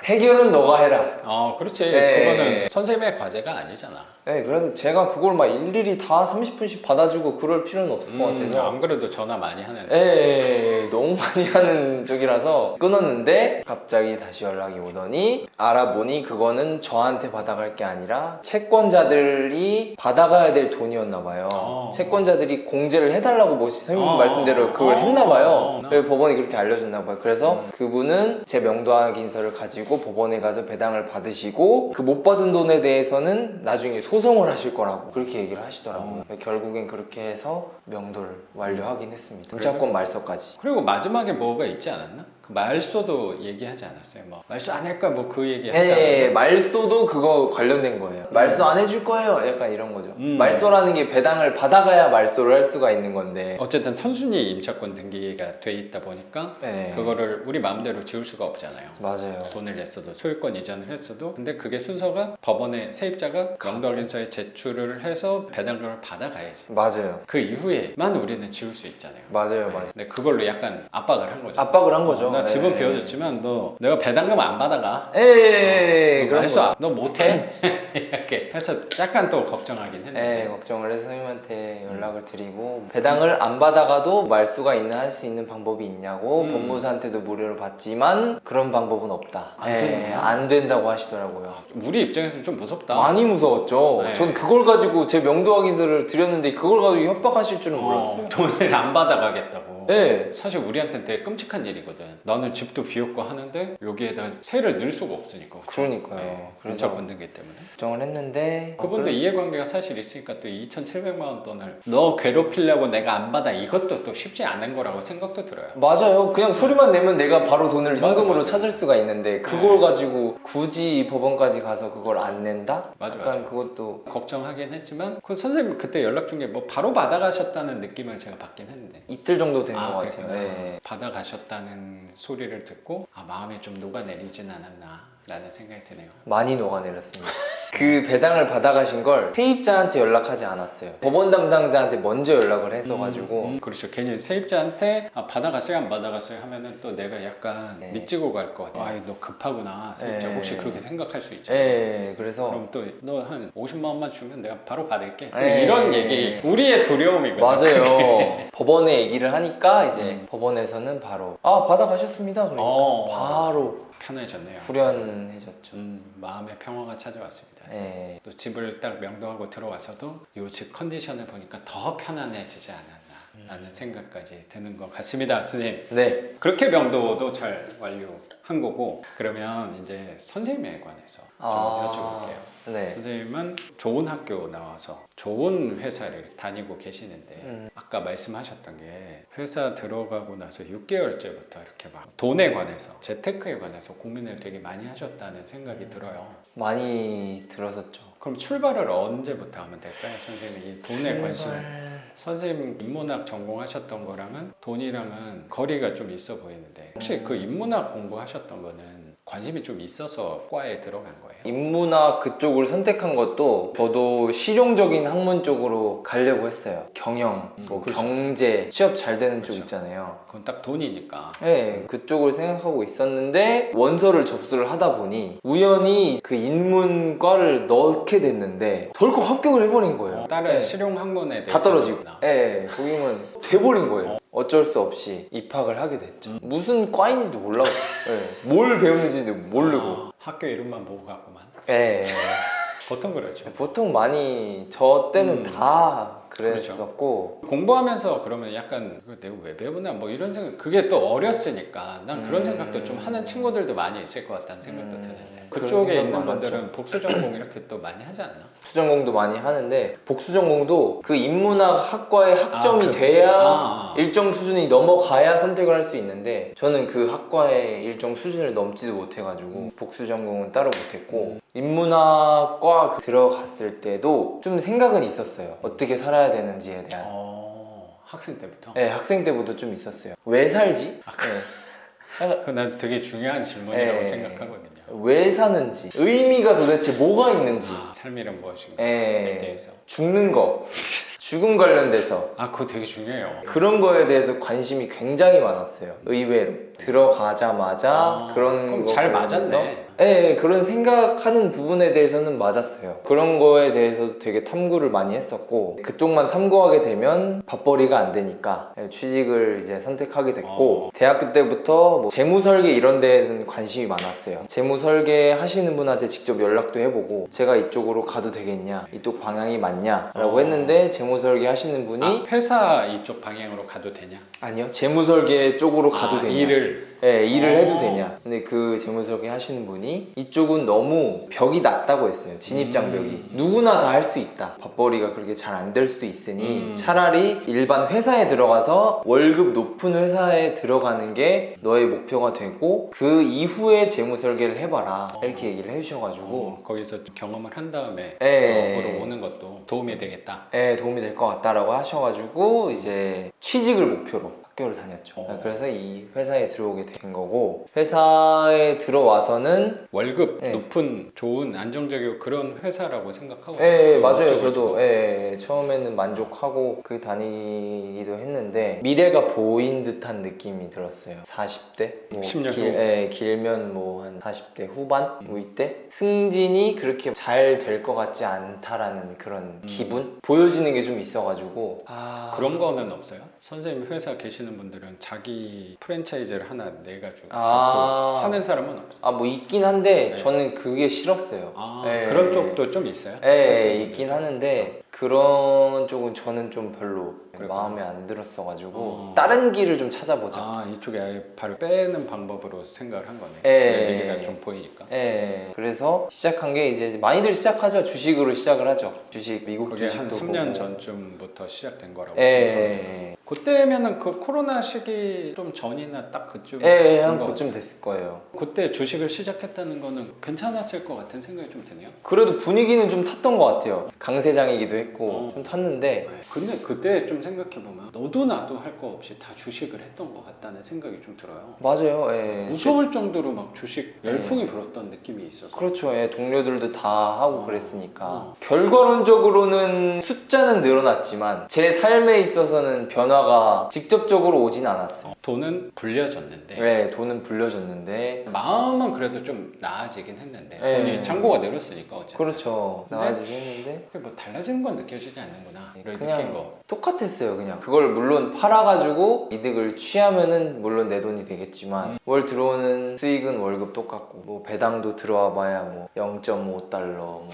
해결은 너가 해라. 그렇지. 네. 그거는 선생님의 과제가 아니잖아. 네, 그래서 제가 그걸 막 일일이 다 30분씩 받아주고 그럴 필요는 없을 것 같아서. 안 그래도 전화 많이 하는데. 너무 많이 하는 쪽이라서 끊었는데 갑자기 다시 연락이 오더니 알아보니 그거는 저한테 받아갈 게 아니라 채권자들이 받아가야 될 돈이었나 봐요. 채권자들이 공제를 해달라고 뭐 선생님 말씀대로 그걸 했나 봐요. 그래서 법원이 그렇게 알려줬나 봐요. 그래서 그분은 제 명도 확인서를 가지고 법원에 가서 배당을 받으시고 그 못 받은 돈에 대해서는 나중에 소송을 하실 거라고 그렇게 얘기를 하시더라고요. 결국엔 그렇게 해서 명도를 완료하긴 했습니다. 임차권 말소까지. 그리고 마지막에 뭐가 있지 않았나? 그 말소도 얘기하지 않았어요? 뭐 말소 안 할 거야 뭐 그 얘기 하지 않았나? 말소도 그거 관련된 거예요. 말소 안 해줄 거예요. 약간 이런 거죠. 말소라는 게 배당을 받아가야 말소를 할 수가 있는 건데 어쨌든 선순위 임차권 등기가 돼 있다 보니까 그거를 우리 마음대로 지울 수가 없잖아요. 맞아요. 돈을 냈어도 소유권 이전을 했어도 근데 그게 순서가 법원에 세입자가 명도확인서에 제출을 해서 배당금을 받아가야지. 맞아요. 그 이후에만 우리는 지울 수 있잖아요. 맞아요. 근데 그걸로 약간 압박을 한 거죠. 압박을 한 거죠. 나 집은 비워줬지만 너 내가 배당금 안 받아가. 그런 말소 너 못해. 이렇게 해서 약간 또 걱정하긴 했는데. 걱정을 해서 선생님한테 연락을 드리고 배당을 안 받아가도 말수가 할 수 있는 방법이 있냐고 법무사한테도 무료로 받지만 그런 방법은 없다. 안 된다고 하시더라고요. 우리 입장에서는 좀 무섭다. 많이 무서웠죠. 전 그걸 가지고 제 명도 확인서를 드렸는데 그걸 가지고 협박하실 줄은 몰랐어요. 돈을 안 받아가겠다고. 네. 사실 우리한테는 되게 끔찍한 일이거든. 나는 집도 비웠고 하는데 여기에다 세를 넣을 수가 없으니까. 그러니까요. 그래서 임차권 등기 때문에. 걱정을 했는데 그분도 이해관계가 사실 있으니까 또 2,700만 원 돈을 너 괴롭히려고 내가 안 받아 이것도 또 쉽지 않은 거라고 생각도 들어요. 맞아요. 그냥 소리만 내면 내가 바로 돈을 현금으로 맞아. 찾을 수가 있는데 그걸 가지고 굳이 법원까지 가서 그걸 안 낸다? 맞아. 그것도 걱정하긴 했지만 그 선생님 그때 연락 준 게 뭐 바로 받아가셨다는 느낌을 제가 받긴 했는데 이틀 정도 되는 것 그랬구나. 같아요. 받아가셨다는 소리를 듣고 마음이 좀 녹아내리진 않았나 라는 생각이 드네요. 많이 녹아내렸습니다. 그 배당을 받아가신 걸 세입자한테 연락하지 않았어요. 법원 담당자한테 먼저 연락을 했어가지고 그렇죠. 괜히 세입자한테 받아갔어요 안 받아갔어요 하면은 또 내가 약간 밑지고 갈 것 같아. 너 급하구나 세입자. 혹시 그렇게 생각할 수 있잖아요. 그래서 그럼 또 너 한 50만 원만 주면 내가 바로 받을게. 또 이런 얘기 우리의 두려움이거든요. 맞아요. 그게. 법원에 얘기를 하니까 이제 법원에서는 바로 받아가셨습니다. 그러니까 바로 편해졌네요. 후련해졌죠. 마음의 평화가 찾아왔습니다. 또 집을 딱 명도하고 들어와서도 이 집 컨디션을 보니까 더 편안해지지 않았나 라는 생각까지 드는 것 같습니다. 선생님. 네. 그렇게 명도도 잘 완료한 거고 그러면 이제 선생님에 관해서 좀 여쭤볼게요. 네. 선생님은 좋은 학교 나와서 좋은 회사를 다니고 계시는데 아까 말씀하셨던 게 회사 들어가고 나서 6개월째부터 이렇게 막 돈에 관해서 재테크에 관해서 고민을 되게 많이 하셨다는 생각이 들어요. 많이 들었었죠. 그럼 출발을 언제부터 하면 될까요? 선생님이 이 돈에 관심을 선생님 인문학 전공하셨던 거랑은 돈이랑은 거리가 좀 있어 보이는데 혹시 그 인문학 공부하셨던 거는 관심이 좀 있어서 과에 들어간 거예요? 인문학 그쪽을 선택한 것도 저도 실용적인 학문 쪽으로 가려고 했어요. 경영, 뭐 그렇죠. 경제, 취업 잘 되는 쪽 그렇죠. 있잖아요. 그건 딱 돈이니까. 네, 그쪽을 생각하고 있었는데 원서를 접수를 하다 보니 우연히 그 인문과를 넣게 됐는데 덜컥 합격을 해버린 거예요. 다른 네. 실용 학문에 대해서 다 떨어지고. 네, 거기면 돼버린 거예요. 어쩔 수 없이 입학을 하게 됐죠. 무슨 과인지도 몰라요. 네, 뭘 배우는지도 모르고. 학교 이름만 보고 갔구만. 네. 보통 그렇죠. 보통 많이 저 때는 다 그랬었고 공부하면서 그러면 약간 이거 내가 왜 배우나 뭐 이런 생각, 그게 또 어렸으니까 난 그런 생각도 좀 하는 친구들도 많이 있을 것 같다는 생각도 드는데 그런 그쪽에 생각 있는 많았죠. 분들은 복수 전공 이렇게 또 많이 하지 않나? 복수전공도 많이 하는데 복수전공도 그 인문학 학과에 학점이 돼야 일정 수준이 넘어가야 선택을 할 수 있는데 저는 그 학과의 일정 수준을 넘지도 못해가지고 복수전공은 따로 못했고 인문학과 들어갔을 때도 좀 생각은 있었어요. 어떻게 살아야 되는지에 대한. 학생 때부터? 네, 학생 때부터 좀 있었어요. 왜 살지? 그난 되게 중요한 질문이라고 네. 생각하거든요. 왜 사는지, 의미가 도대체 뭐가 있는지, 삶이란 무엇인가? 에 대해서. 죽는 거, 죽음 관련돼서 그거 되게 중요해요. 그런 거에 대해서 관심이 굉장히 많았어요. 의외로 들어가자마자 그런 그럼 거 잘 관련해서 맞았네. 네, 그런 생각하는 부분에 대해서는 맞았어요. 그런 거에 대해서 되게 탐구를 많이 했었고 그쪽만 탐구하게 되면 밥벌이가 안 되니까 취직을 이제 선택하게 됐고 대학교 때부터 뭐 재무설계 이런 데에는 관심이 많았어요. 재무설계 하시는 분한테 직접 연락도 해보고 제가 이쪽으로 가도 되겠냐, 이쪽 방향이 맞냐 라고 했는데 재무설계 하시는 분이 회사 이쪽 방향으로 가도 되냐? 아니요, 재무설계 쪽으로 가도 되냐, 일을 해도 되냐. 근데 그 재무설계 하시는 분이 이쪽은 너무 벽이 낮다고 했어요. 진입장벽이 누구나 다 할 수 있다, 밥벌이가 그렇게 잘 안 될 수도 있으니 차라리 일반 회사에 들어가서 월급 높은 회사에 들어가는 게 너의 목표가 되고 그 이후에 재무설계를 해봐라 이렇게 얘기를 해주셔가지고 거기서 경험을 한 다음에 네. 업으로 오는 것도 도움이 되겠다. 네, 도움이 될 것 같다라고 하셔가지고 이제 취직을 목표로 학교를 다녔죠. 그래서 이 회사에 들어오게 된 거고 회사에 들어와서는 월급 네. 높은 좋은 안정적이고 그런 회사라고 생각하고 네, 맞아요. 저도 처음에는 만족하고 그 다니기도 했는데 미래가 보인 듯한 느낌이 들었어요. 40대? 뭐 10년 후. 길면 뭐 한 40대 후반? 뭐 이때? 승진이 그렇게 잘 될 것 같지 않다라는 그런 기분? 보여지는 게 좀 있어가지고 그런 거는 없어요? 선생님 회사 계시는 분들은 자기 프랜차이즈를 하나 내가지고 하는 사람은 없어요? 뭐 있긴 한데 네. 저는 그게 싫었어요. 그런 쪽도 좀 있어요? 있긴 하는데 그런 쪽은 저는 좀 별로 마음에 안 들었어가지고 다른 길을 좀 찾아보자. 이쪽에 아예 발을 빼는 방법으로 생각을 한 거네. 미래가 좀 보이니까. 그래서 시작한 게 이제 많이들 시작하죠. 주식으로 시작을 하죠. 주식, 미국 그게 주식도 한 3년 보고. 전쯤부터 시작된 거라고 생각합니다. 그때면은 그 코로나 시기 좀 전이나 딱 그쯤 한 그쯤 됐을 거예요. 그때 주식을 시작했다는 거는 괜찮았을 것 같은 생각이 좀 드네요. 그래도 분위기는 좀 탔던 것 같아요. 강세장이기도 했고 좀 탔는데 근데 그때 좀 생각해보면 너도 나도 할 거 없이 다 주식을 했던 것 같다는 생각이 좀 들어요. 맞아요. 무서울 정도로 막 주식 열풍이 불었던 느낌이 있어서. 그렇죠. 동료들도 다 하고 그랬으니까 결과론적으로는 숫자는 늘어났지만 제 삶에 있어서는 변화가 직접적으로 오진 않았어요. 돈은 불려졌는데 돈은 불려졌는데 마음은 그래도 좀 나아지긴 했는데 네. 돈이 잔고가 내렸으니까 어쨌든. 그렇죠. 근데 나아지긴 했는데 그게 뭐 달라지는 건 느껴지지 않는구나. 를 느낀 그냥 거. 똑같았어요. 그냥 그걸 물론 팔아가지고 이득을 취하면은 물론 내 돈이 되겠지만 월 들어오는 수익은 월급 똑같고 뭐 배당도 들어와 봐야 뭐 0.5달러 뭐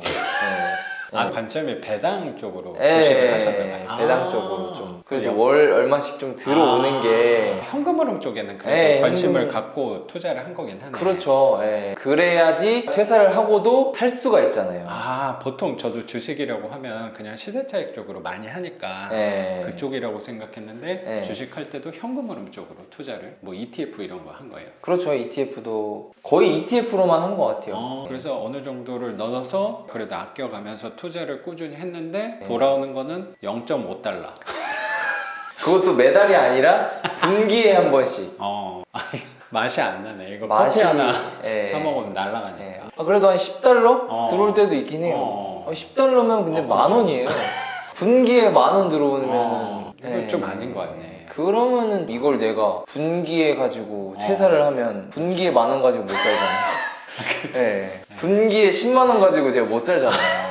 관점이 배당 쪽으로 주식을 하셨나봐요. 배당 쪽으로 좀 그래도 그래요? 월 얼마씩 좀 들어오는 게 현금흐름 쪽에는 그래도 관심을 현금. 갖고 투자를 한 거긴 하네. 그렇죠. 그래야지 퇴사를 하고도 살 수가 있잖아요. 보통 저도 주식이라고 하면 그냥 시세차익 쪽으로 많이 하니까 그쪽이라고 생각했는데 주식할 때도 현금흐름 쪽으로 투자를 뭐 ETF 이런 거 한 거예요. 그렇죠. ETF도 거의 ETF로만 한 것 같아요. 그래서 어느 정도를 넣어서 그래도 아껴가면서 투자를 꾸준히 했는데 돌아오는 거는 0.5달러. 그것도 매달이 아니라 분기에 한 번씩. 맛이 안 나네. 이거 맛이, 커피 하나 예. 사 먹으면 날라가니까. 예. 그래도 한 10달러 어. 들어올 때도 있긴 해요. 어. 10달러면 근데 그렇죠. 10,000원이에요. 분기에 10,000원 들어오면 이거 좀 아닌 것 같네. 그러면은 이걸 내가 분기에 가지고 퇴사를 하면 분기에 10,000원 가지고 못 살잖아요. 그렇죠. 네. 분기에 10만 원 가지고 제가 못 살잖아요.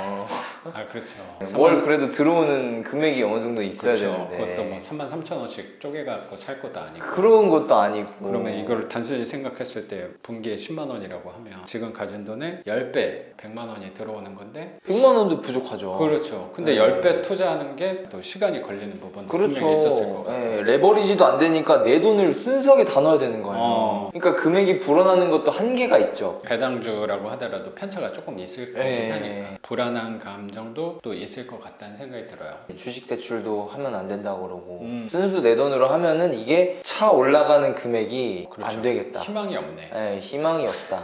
아 그렇죠. 뭘 그래도 들어오는 금액이 어느 정도 있어야 그렇죠. 되는데 그것도 뭐 33,000원씩 쪼개갖고 살 것도 아니고. 그런 것도 아니고 그러면 이걸 단순히 생각했을 때 분기에 10만 원이라고 하면 지금 가진 돈의 10배, 100만 원이 들어오는 건데 100만 원도 부족하죠. 그렇죠. 근데 네. 10배 투자하는 게 또 시간이 걸리는 부분도 그렇죠. 분명히 있었을 거고. 예, 레버리지도 안 되니까 내 돈을 순수하게 다 넣어야 되는 거예요. 어. 그러니까 금액이 불어나는 것도 한계가 있죠. 배당주라고 하더라도 편차가 조금 있을 거긴 예. 하니까 불안한 감정도 또 있을 것 같다는 생각이 들어요. 주식 대출도 하면 안 된다고 그러고 순수 순수 내 돈으로 하면은 이게 차 올라가는 금액이 그렇죠. 안 되겠다. 희망이 없네. 예, 희망이 없다.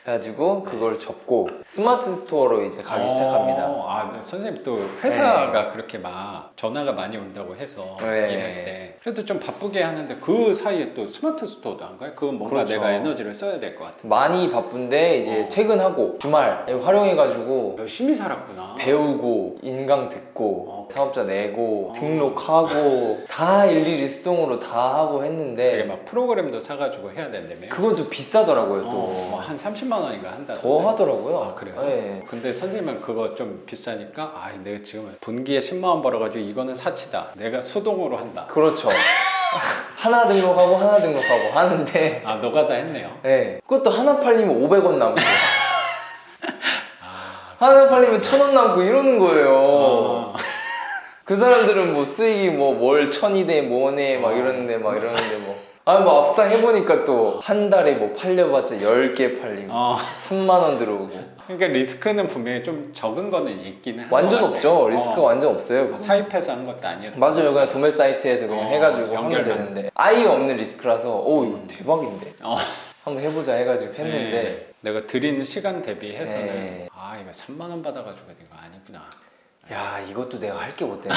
그래가지고 그걸 접고 스마트 스토어로 이제 가기 시작합니다. 아, 선생님 또 회사가 그렇게 막 전화가 많이 온다고 해서 네. 일할 때 그래도 좀 바쁘게 하는데 그 사이에 또 스마트 스토어도 안 가요? 그건 뭔가 그렇죠. 내가 에너지를 써야 될 것 같아. 많이 바쁜데 이제 퇴근하고 주말 활용해가지고 열심히 살았구나. 배우고 인강 듣고 사업자 내고 어. 등록하고 다 일일이 수동으로 다 하고 되게 했는데 막 프로그램도 사가지고 해야 된다며. 그건 또 비싸더라고요. 또 뭐한 30만 원인가 한다. 더 하더라고요. 아 그래요? 네. 근데 선생님은 그거 좀 비싸니까 아 내가 지금 분기에 10만 원 벌어가지고 이거는 사치다. 내가 수동으로 한다. 그렇죠. 하나 등록하고 하나 등록하고 하는데 아 너가 다 했네요. 네. 그것도 하나 팔리면 500원 남고 아, 하나 팔리면 1,000원 남고 이러는 거예요. 아. 그 사람들은 뭐 수익이 뭐 월 1,200대 뭐네 막 이러는데 뭐 앞상 해보니까 또 한 달에 뭐 팔려봤자 10개 팔리고 3만 원 들어오고 그러니까 리스크는 분명히 좀 적은 거는 있기는 완전 한것 같아. 없죠. 리스크 완전 없어요. 사입해서 하는 것도 아니라. 맞아요. 그냥 도매 사이트에서 그냥 해가지고 하면 연결만. 되는데 아예 없는 리스크라서 오 이거 대박인데 어. 한번 해보자 해가지고 했는데 네. 내가 드리는 시간 대비해서는 네. 아 이거 3만 원 받아가지고 이거 아니구나. 야 이것도 내가 할 게 못 되네.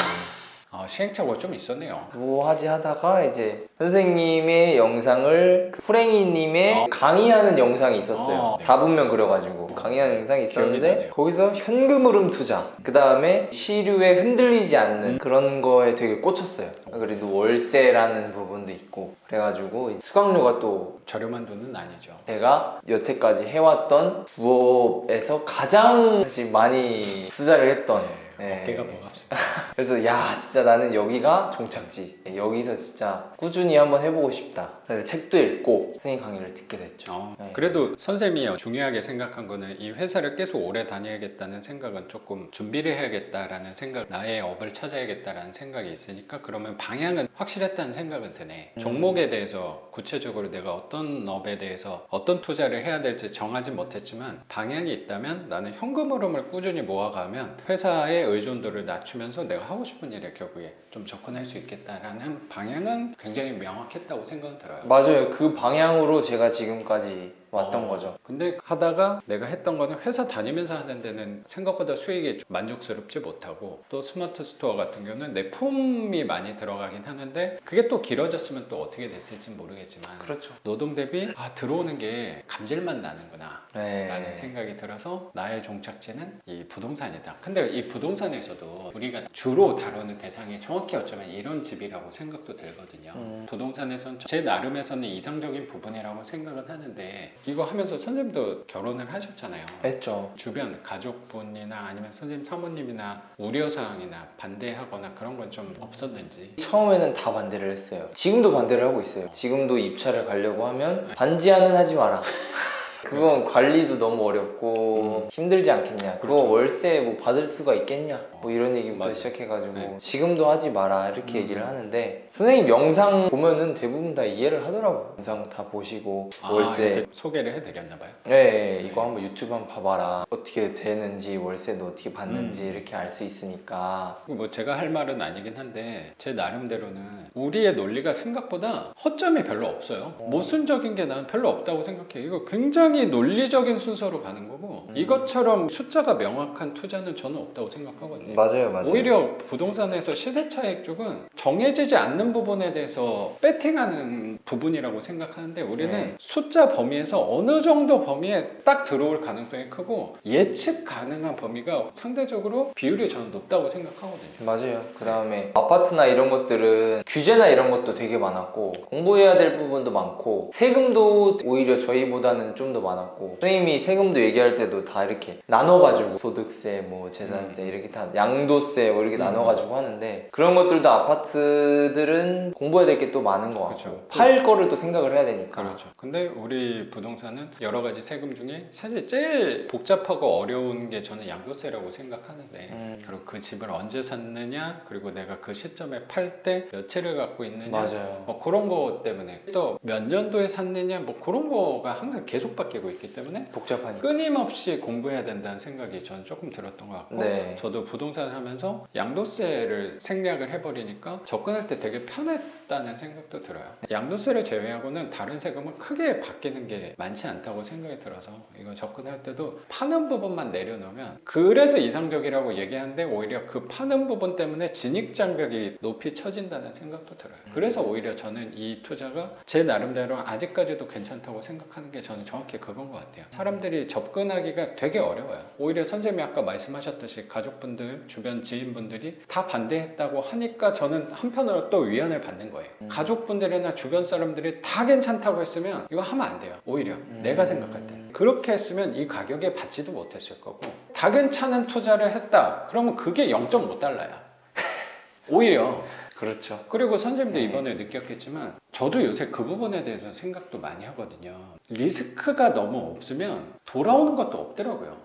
시행착오가 좀 있었네요. 뭐 하지 하다가 이제 선생님의 영상을 후랭이님의 강의하는 영상이 있었어요. 네. 4분면 그려가지고 강의하는 영상이 기억이 있었는데 나네요. 거기서 현금 흐름 투자 그 다음에 시류에 흔들리지 않는 그런 거에 되게 꽂혔어요. 그래도 월세라는 부분도 있고 그래가지고 수강료가 또 저렴한 돈은 아니죠. 제가 여태까지 해왔던 부업에서 가장 사실 많이 투자를 했던 네. 어깨가 버겁습니다. 그래서 야 진짜 나는 여기가 종착지 여기서 진짜 꾸준히 한번 해보고 싶다. 그래서 책도 읽고 선생님 강의를 듣게 됐죠. 네. 그래도 선생님이 중요하게 생각한 거는 이 회사를 계속 오래 다녀야겠다는 생각은 조금 준비를 해야겠다라는 생각, 나의 업을 찾아야겠다라는 생각이 있으니까 그러면 방향은 확실했다는 생각은 드네. 종목에 대해서 구체적으로 내가 어떤 업에 대해서 어떤 투자를 해야 될지 정하지 못했지만 방향이 있다면 나는 현금 흐름을 꾸준히 모아가면 회사의 의존도를 낮추면서 내가 하고 싶은 일에 결국에 좀 접근할 수 있겠다라는 방향은 굉장히 명확했다고 생각은 들어요. 맞아요. 그 방향으로 제가 지금까지 왔던 거죠. 근데 하다가 내가 했던 거는 회사 다니면서 하는 데는 생각보다 수익이 좀 만족스럽지 못하고 또 스마트 스토어 같은 경우는 내 품이 많이 들어가긴 하는데 그게 또 길어졌으면 또 어떻게 됐을지 모르겠지만 그렇죠. 노동 대비 들어오는 게 감질만 나는구나 네. 라는 생각이 들어서 나의 종착지는 이 부동산이다. 근데 이 부동산에서도 우리가 주로 다루는 대상이 정확히 어쩌면 이런 집이라고 생각도 들거든요. 부동산에서는 제 나름에서는 이상적인 부분이라고 생각은 하는데 이거 하면서 선생님도 결혼을 하셨잖아요. 했죠. 주변 가족분이나 아니면 선생님 사모님이나 우려사항이나 반대하거나 그런 건 좀 없었는지. 처음에는 다 반대를 했어요. 지금도 반대를 하고 있어요. 지금도 입찰을 가려고 하면 반지하는 하지 마라. 그건 관리도 너무 어렵고 힘들지 않겠냐. 그거 그렇죠. 월세 뭐 받을 수가 있겠냐. 뭐 이런 얘기부터 맞아요. 시작해가지고 네. 지금도 하지 마라 이렇게 얘기를 하는데 선생님 영상 보면은 대부분 다 이해를 하더라고요. 영상 다 보시고 월세 이렇게 소개를 해드렸나 봐요. 네, 이거 한번 유튜브 한번 봐봐라. 어떻게 되는지 월세도 어떻게 받는지 이렇게 알 수 있으니까. 뭐 제가 할 말은 아니긴 한데 제 나름대로는 우리의 논리가 생각보다 허점이 별로 없어요. 모순적인 게 난 별로 없다고 생각해요. 이거 굉장히 굉장히 논리적인 순서로 가는 거고 이것처럼 숫자가 명확한 투자는 저는 없다고 생각하거든요. 맞아요, 맞아요. 오히려 부동산에서 시세 차익 쪽은 정해지지 않는 부분에 대해서 배팅하는 부분이라고 생각하는데 우리는 네. 숫자 범위에서 어느 정도 범위에 딱 들어올 가능성이 크고 예측 가능한 범위가 상대적으로 비율이 저는 높다고 생각하거든요. 맞아요. 그 다음에 아파트나 이런 것들은 규제나 이런 것도 되게 많았고 공부해야 될 부분도 많고 세금도 오히려 저희보다는 좀 더 많았고 선생님이 세금도 얘기할 때도 다 이렇게 나눠가지고 소득세, 뭐 재산세 이렇게 다 양도세 뭐 이렇게 나눠가지고 하는데 그런 것들도 아파트들은 공부해야 될 게 또 많은 것 같고 그렇죠. 팔 거를 또 생각을 해야 되니까. 그렇죠. 근데 우리 부동산은 여러 가지 세금 중에 사실 제일 복잡하고 어려운 게 저는 양도세라고 생각하는데 그리고 그 집을 언제 샀느냐 그리고 내가 그 시점에 팔 때 몇 채를 갖고 있느냐 맞아요. 뭐 그런 거 때문에 또 몇 년도에 샀느냐 뭐 그런 거가 항상 계속 바뀌고 있기 때문에 복잡하니까. 끊임없이 공부해야 된다는 생각이 저는 조금 들었던 것 같고 네. 저도 부동산을 하면서 양도세를 생략을 해버리니까 접근할 때 되게 편했다는 생각도 들어요. 양도세를 제외하고는 다른 세금은 크게 바뀌는 게 많지 않다고 생각이 들어서 이거 접근할 때도 파는 부분만 내려놓으면 그래서 이상적이라고 얘기하는데 오히려 그 파는 부분 때문에 진입장벽이 높이 처진다는 생각도 들어요. 그래서 오히려 저는 이 투자가 제 나름대로 아직까지도 괜찮다고 생각하는 게 저는 정확히 그건 것 같아요. 사람들이 접근하기가 되게 어려워요. 오히려 선생님이 아까 말씀하셨듯이 가족분들, 주변 지인분들이 다 반대했다고 하니까 저는 한편으로 또 위안을 받는 거예요. 가족분들이나 주변 사람들이 다 괜찮다고 했으면 이거 하면 안 돼요. 오히려 내가 생각할 때 그렇게 했으면 이 가격에 받지도 못했을 거고 다 괜찮은 투자를 했다 그러면 그게 0.5달러야 오히려. 그렇죠. 그리고 선생님도 네. 이번에 느꼈겠지만 저도 요새 그 부분에 대해서 생각도 많이 하거든요. 리스크가 너무 없으면 돌아오는 것도 없더라고요.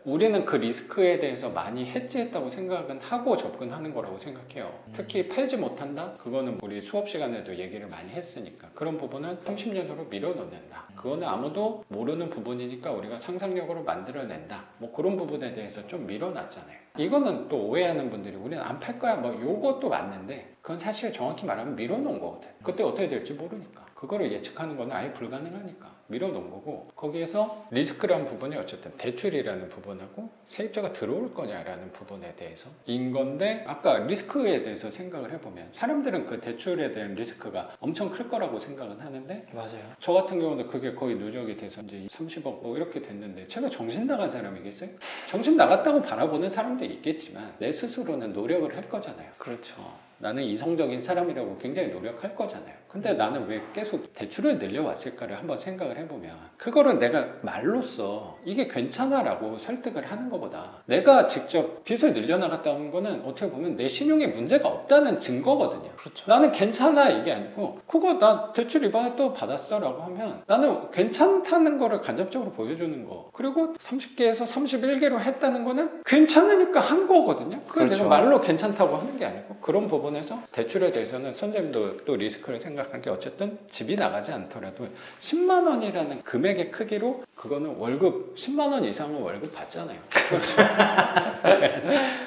우리는 그 리스크에 대해서 많이 해지했다고 생각은 하고 접근하는 거라고 생각해요. 특히 팔지 못한다? 그거는 우리 수업 시간에도 얘기를 많이 했으니까 그런 부분은 30년으로 밀어넣는다. 그거는 아무도 모르는 부분이니까 우리가 상상력으로 만들어낸다. 뭐 그런 부분에 대해서 좀 밀어놨잖아요. 이거는 또 오해하는 분들이 우리는 안 팔 거야 뭐 요것도 맞는데 그건 사실 정확히 말하면 밀어놓은 거거든. 그때 어떻게 될지 모르니까 그거를 예측하는 건 아예 불가능하니까 밀어놓은 거고 거기에서 리스크라는 부분이 어쨌든 대출이라는 부분하고 세입자가 들어올 거냐라는 부분에 대해서 인 건데 아까 리스크에 대해서 생각을 해보면 사람들은 그 대출에 대한 리스크가 엄청 클 거라고 생각은 하는데 맞아요. 저 같은 경우는 그게 거의 누적이 돼서 이제 30억 뭐 이렇게 됐는데 제가 정신 나간 사람이겠어요? 정신 나갔다고 바라보는 사람도 있겠지만 내 스스로는 노력을 할 거잖아요. 그렇죠. 나는 이성적인 사람이라고 굉장히 노력할 거잖아요. 근데 나는 왜 계속 대출을 늘려왔을까를 한번 생각을 해보면 그거를 내가 말로써 이게 괜찮아 라고 설득을 하는 것보다 내가 직접 빚을 늘려나갔다는 거는 어떻게 보면 내 신용에 문제가 없다는 증거거든요. 그렇죠. 나는 괜찮아 이게 아니고 그거 나 대출 이번에 또 받았어 라고 하면 나는 괜찮다는 거를 간접적으로 보여주는 거 그리고 30개에서 31개로 했다는 거는 괜찮으니까 한 거거든요. 그걸 그렇죠. 내가 말로 괜찮다고 하는 게 아니고 그런 부분에서 대출에 대해서는 선생님도 또 리스크를 생각할 게 어쨌든 집이 나가지 않더라도 10만 원이라는 금액의 크기로 그거는 월급 10만 원 이상은 월급 받잖아요.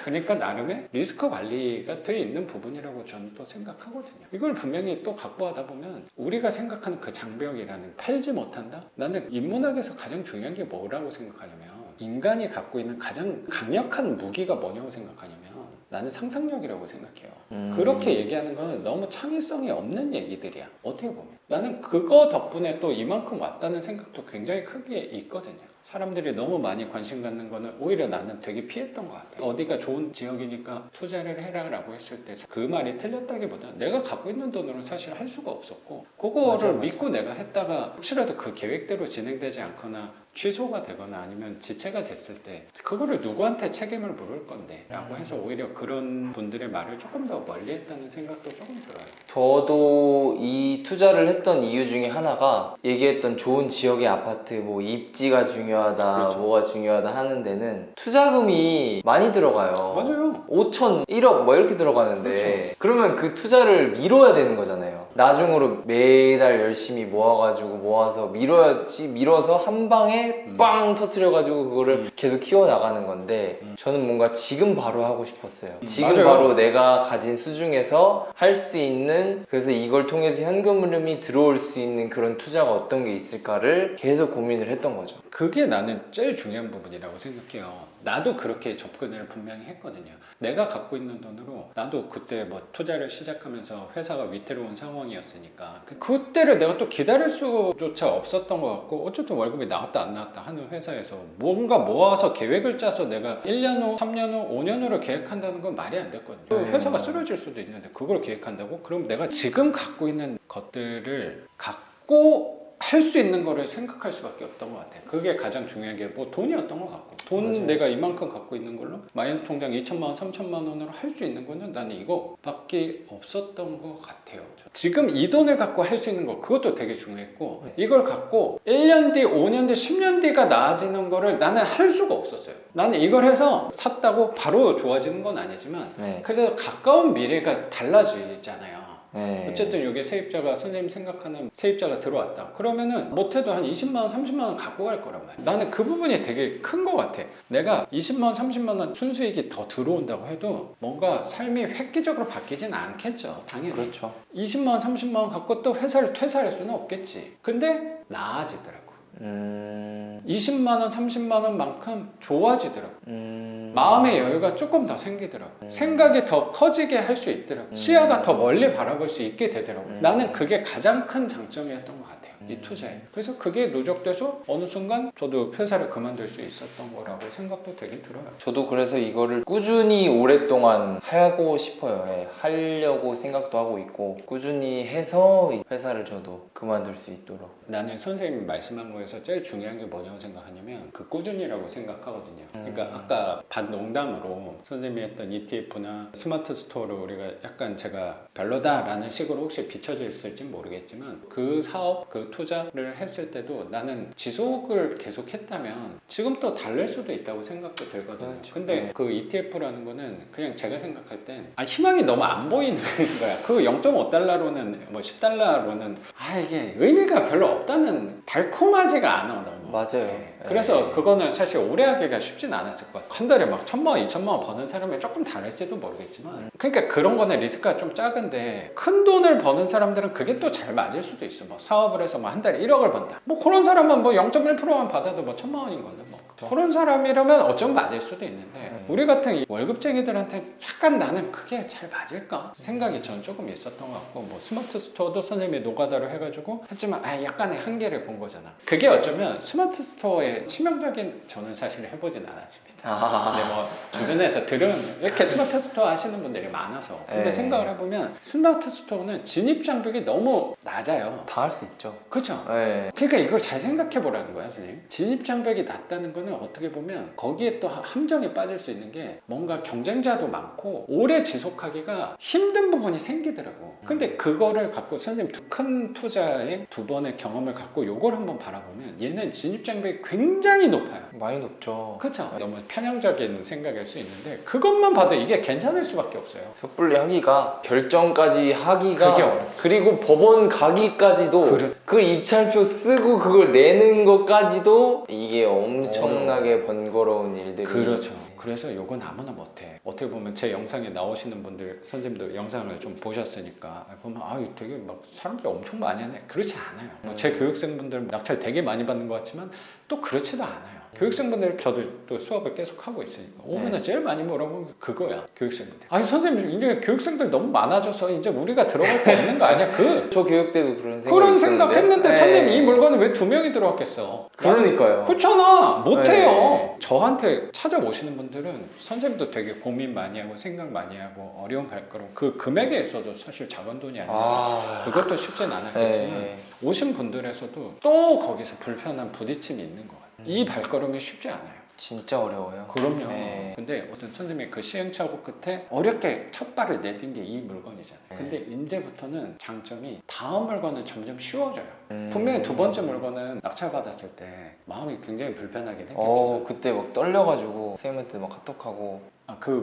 그러니까 나름의 리스크 관리가 돼 있는 부분이라고 저는 또 생각하거든요. 이걸 분명히 또 확보하다 보면 우리가 생각하는 그 장벽이라는 팔지 못한다? 나는 인문학에서 가장 중요한 게 뭐라고 생각하냐면 인간이 갖고 있는 가장 강력한 무기가 뭐냐고 생각하냐면 나는 상상력이라고 생각해요. 그렇게 얘기하는 거는 너무 창의성이 없는 얘기들이야. 어떻게 보면. 나는 그거 덕분에 또 이만큼 왔다는 생각도 굉장히 크게 있거든요. 사람들이 너무 많이 관심 갖는 거는 오히려 나는 되게 피했던 것 같아요. 어디가 좋은 지역이니까 투자를 해라 라고 했을 때 그 말이 틀렸다기보다 내가 갖고 있는 돈으로 사실 할 수가 없었고 그거를 맞아. 믿고 내가 했다가 혹시라도 그 계획대로 진행되지 않거나 취소가 되거나 아니면 지체가 됐을 때 그거를 누구한테 책임을 물을 건데 라고 해서 오히려 그런 분들의 말을 조금 더 멀리 했다는 생각도 조금 들어요. 저도 이 투자를 했던 이유 중에 하나가 얘기했던 좋은 지역의 아파트 뭐 입지가 중요하다 그렇죠. 뭐가 중요하다 하는 데는 투자금이 많이 들어가요. 맞아요. 5천, 1억 뭐 이렇게 들어가는데 그렇죠. 그러면 그 투자를 미뤄야 되는 거잖아요. 나중으로 매달 열심히 모아서 밀어서 한 방에 빵 터트려가지고 그거를 계속 키워나가는 건데 저는 뭔가 지금 바로 하고 싶었어요. 지금 맞아요. 바로 내가 가진 수중에서 할 수 있는, 그래서 이걸 통해서 현금 흐름이 들어올 수 있는 그런 투자가 어떤 게 있을까를 계속 고민을 했던 거죠. 그게 나는 제일 중요한 부분이라고 생각해요. 나도 그렇게 접근을 분명히 했거든요. 내가 갖고 있는 돈으로 나도 그때 뭐 투자를 시작하면서 회사가 위태로운 상황이었으니까 그때를 내가 또 기다릴 수조차 없었던 것 같고, 어쨌든 월급이 나왔다 안 나왔다 하는 회사에서 뭔가 모아서 계획을 짜서 내가 1년 후, 3년 후, 5년 후를 계획한다는 건 말이 안 됐거든요. 회사가 쓰러질 수도 있는데 그걸 계획한다고? 그럼 내가 지금 갖고 있는 것들을 갖고 할 수 있는 거를 생각할 수밖에 없던 것 같아요. 그게 가장 중요한 게 뭐 돈이었던 것 같고, 돈 맞아요. 내가 이만큼 갖고 있는 걸로 마이너스 통장 2천만 원, 3천만 원으로 할 수 있는 거는 나는 이거밖에 없었던 것 같아요. 지금 이 돈을 갖고 할 수 있는 거, 그것도 되게 중요했고, 이걸 갖고 1년 뒤, 5년 뒤, 10년 뒤가 나아지는 거를 나는 할 수가 없었어요. 나는 이걸 해서 샀다고 바로 좋아지는 건 아니지만 네. 그래도 가까운 미래가 달라지잖아요. 네. 어쨌든 여기 세입자가, 선생님 생각하는 세입자가 들어왔다 그러면은 못해도 한 20만 원 30만 원 갖고 갈 거란 말이야. 나는 그 부분이 되게 큰 거 같아. 내가 20만 원 30만 원 순수익이 더 들어온다고 해도 뭔가 삶이 획기적으로 바뀌진 않겠죠, 당연히. 그렇죠. 20만 원 30만 원 갖고 또 회사를 퇴사할 수는 없겠지. 근데 나아지더라고. 20만 원 30만 원만큼 좋아지더라고. 마음의 여유가 조금 더 생기더라고. 생각이 더 커지게 할 수 있더라고. 시야가 더 멀리 바라볼 수 있게 되더라고. 나는 그게 가장 큰 장점이었던 것 같아요, 이 투자에. 그래서 그게 누적돼서 어느 순간 저도 회사를 그만둘 수 있었던 거라고 생각도 되게 들어요. 저도 그래서 이거를 꾸준히 오랫동안 하고 싶어요. 예, 하려고 생각도 하고 있고, 꾸준히 해서 이 회사를 저도 그만둘 수 있도록. 나는 선생님이 말씀한 거에서 제일 중요한 게 뭐냐고 생각하냐면 그 꾸준히라고 생각하거든요. 그러니까 아까 반농담으로 선생님이 했던 ETF나 스마트 스토어를 우리가 약간 제가 별로다라는 식으로 혹시 비춰졌을지 모르겠지만, 그 사업, 그 투자를 했을 때도 나는 지속을 계속 했다면 지금 또 다를 수도 있다고 생각도 들거든요. 그렇죠. 근데 그 ETF라는 거는 그냥 제가 생각할 땐 희망이 너무 안 보이는 거야. 그 0.5달러로는 뭐 10달러로는 이게 의미가 별로 없다는, 달콤하지가 않아 너무. 맞아요. 네. 그래서 그거는 사실 오래 하기가 쉽진 않았을 것 같아요. 한 달에 막 1,000만 원, 2,000만 원 버는 사람이 조금 다를지도 모르겠지만, 그러니까 그런 거는 리스크가 좀 작은데, 큰 돈을 버는 사람들은 그게 또 잘 맞을 수도 있어. 뭐 사업을 해서 뭐 한 달에 1억을 번다. 뭐 그런 사람은 뭐 0.1%만 받아도 뭐 1,000만 원인 건데 뭐. 그런 사람이라면 어쩜 맞을 수도 있는데, 우리 같은 이 월급쟁이들한테 약간 나는 그게 잘 맞을까 생각이 전 조금 있었던 것 같고, 뭐 스마트 스토어도 선생님이 노가다로 해가지고 했지만 약간의 한계를 본 거잖아. 그게 어쩌면 스마트 스토어의 치명적인, 저는 사실 해보진 않았습니다. 근데 뭐 주변에서 들은 이렇게 스마트 스토어 하시는 분들이 많아서. 근데 생각을 해보면 스마트 스토어는 진입 장벽이 너무 낮아요. 다 할 수 있죠. 그렇죠? 네. 그러니까 이걸 잘 생각해 보라는 거야, 선생님. 진입 장벽이 낮다는 거는 어떻게 보면 거기에 또 함정에 빠질 수 있는 게, 뭔가 경쟁자도 많고 오래 지속하기가 힘든 부분이 생기더라고. 근데 그거를 갖고 선생님 큰 투자에 2번의 경험을 갖고 요걸 한번 바라보면 얘는 진입 장벽이 굉장히 높아요. 많이 높죠. 그렇죠? 너무 편향적인 생각일 수 있는데 그것만 봐도 이게 괜찮을 수밖에 없어요. 섣불리 하기가, 결정까지 하기가, 그게 어렵죠. 그리고 법원 가기까지도, 그 입찰표 쓰고 그걸 내는 것까지도 이게 엄청나게 번거로운 일들이. 그렇죠. 그래서 요건 아무나 못해. 어떻게 보면 제 영상에 나오시는 분들, 선생님도 영상을 좀 보셨으니까 보면 되게 막 사람들이 엄청 많이 하네. 그렇지 않아요. 제 교육생분들 낙찰 되게 많이 받는 것 같지만 또 그렇지도 않아요. 교육생분들, 저도 또 수업을 계속 하고 있으니까 오면은 제일 많이 물어보는 게 그거야, 교육생분들. 선생님 이제 교육생들 너무 많아져서 이제 우리가 들어갈 거 없는 거 아니야? 저 교육 때도 그런 생각. 그런 생각했는데 선생님 이 물건을 왜 2명이 들어왔겠어? 그러니까요. 그렇잖아. 못해요. 네. 저한테 찾아오시는 분들은 선생님도 되게 고민 많이 하고 생각 많이 하고 어려운 발걸음, 그 금액에 있어도 사실 작은 돈이 아니라 그것도 쉽진 않았겠지만 네. 오신 분들에서도 또 거기서 불편한 부딪힘이 있는 것 같아요. 이 발걸음이 쉽지 않아요. 진짜 어려워요. 그럼요. 네. 근데 어떤 선생님의 그 시행착오 끝에 어렵게 첫 발을 내딘 게 이 물건이잖아요. 네. 근데 이제부터는 장점이 다음 물건은 점점 쉬워져요. 분명히 2번째 물건은 낙찰받았을 때 마음이 굉장히 불편하게 했겠지만 그때 막 떨려가지고 선생님한테 막 카톡하고.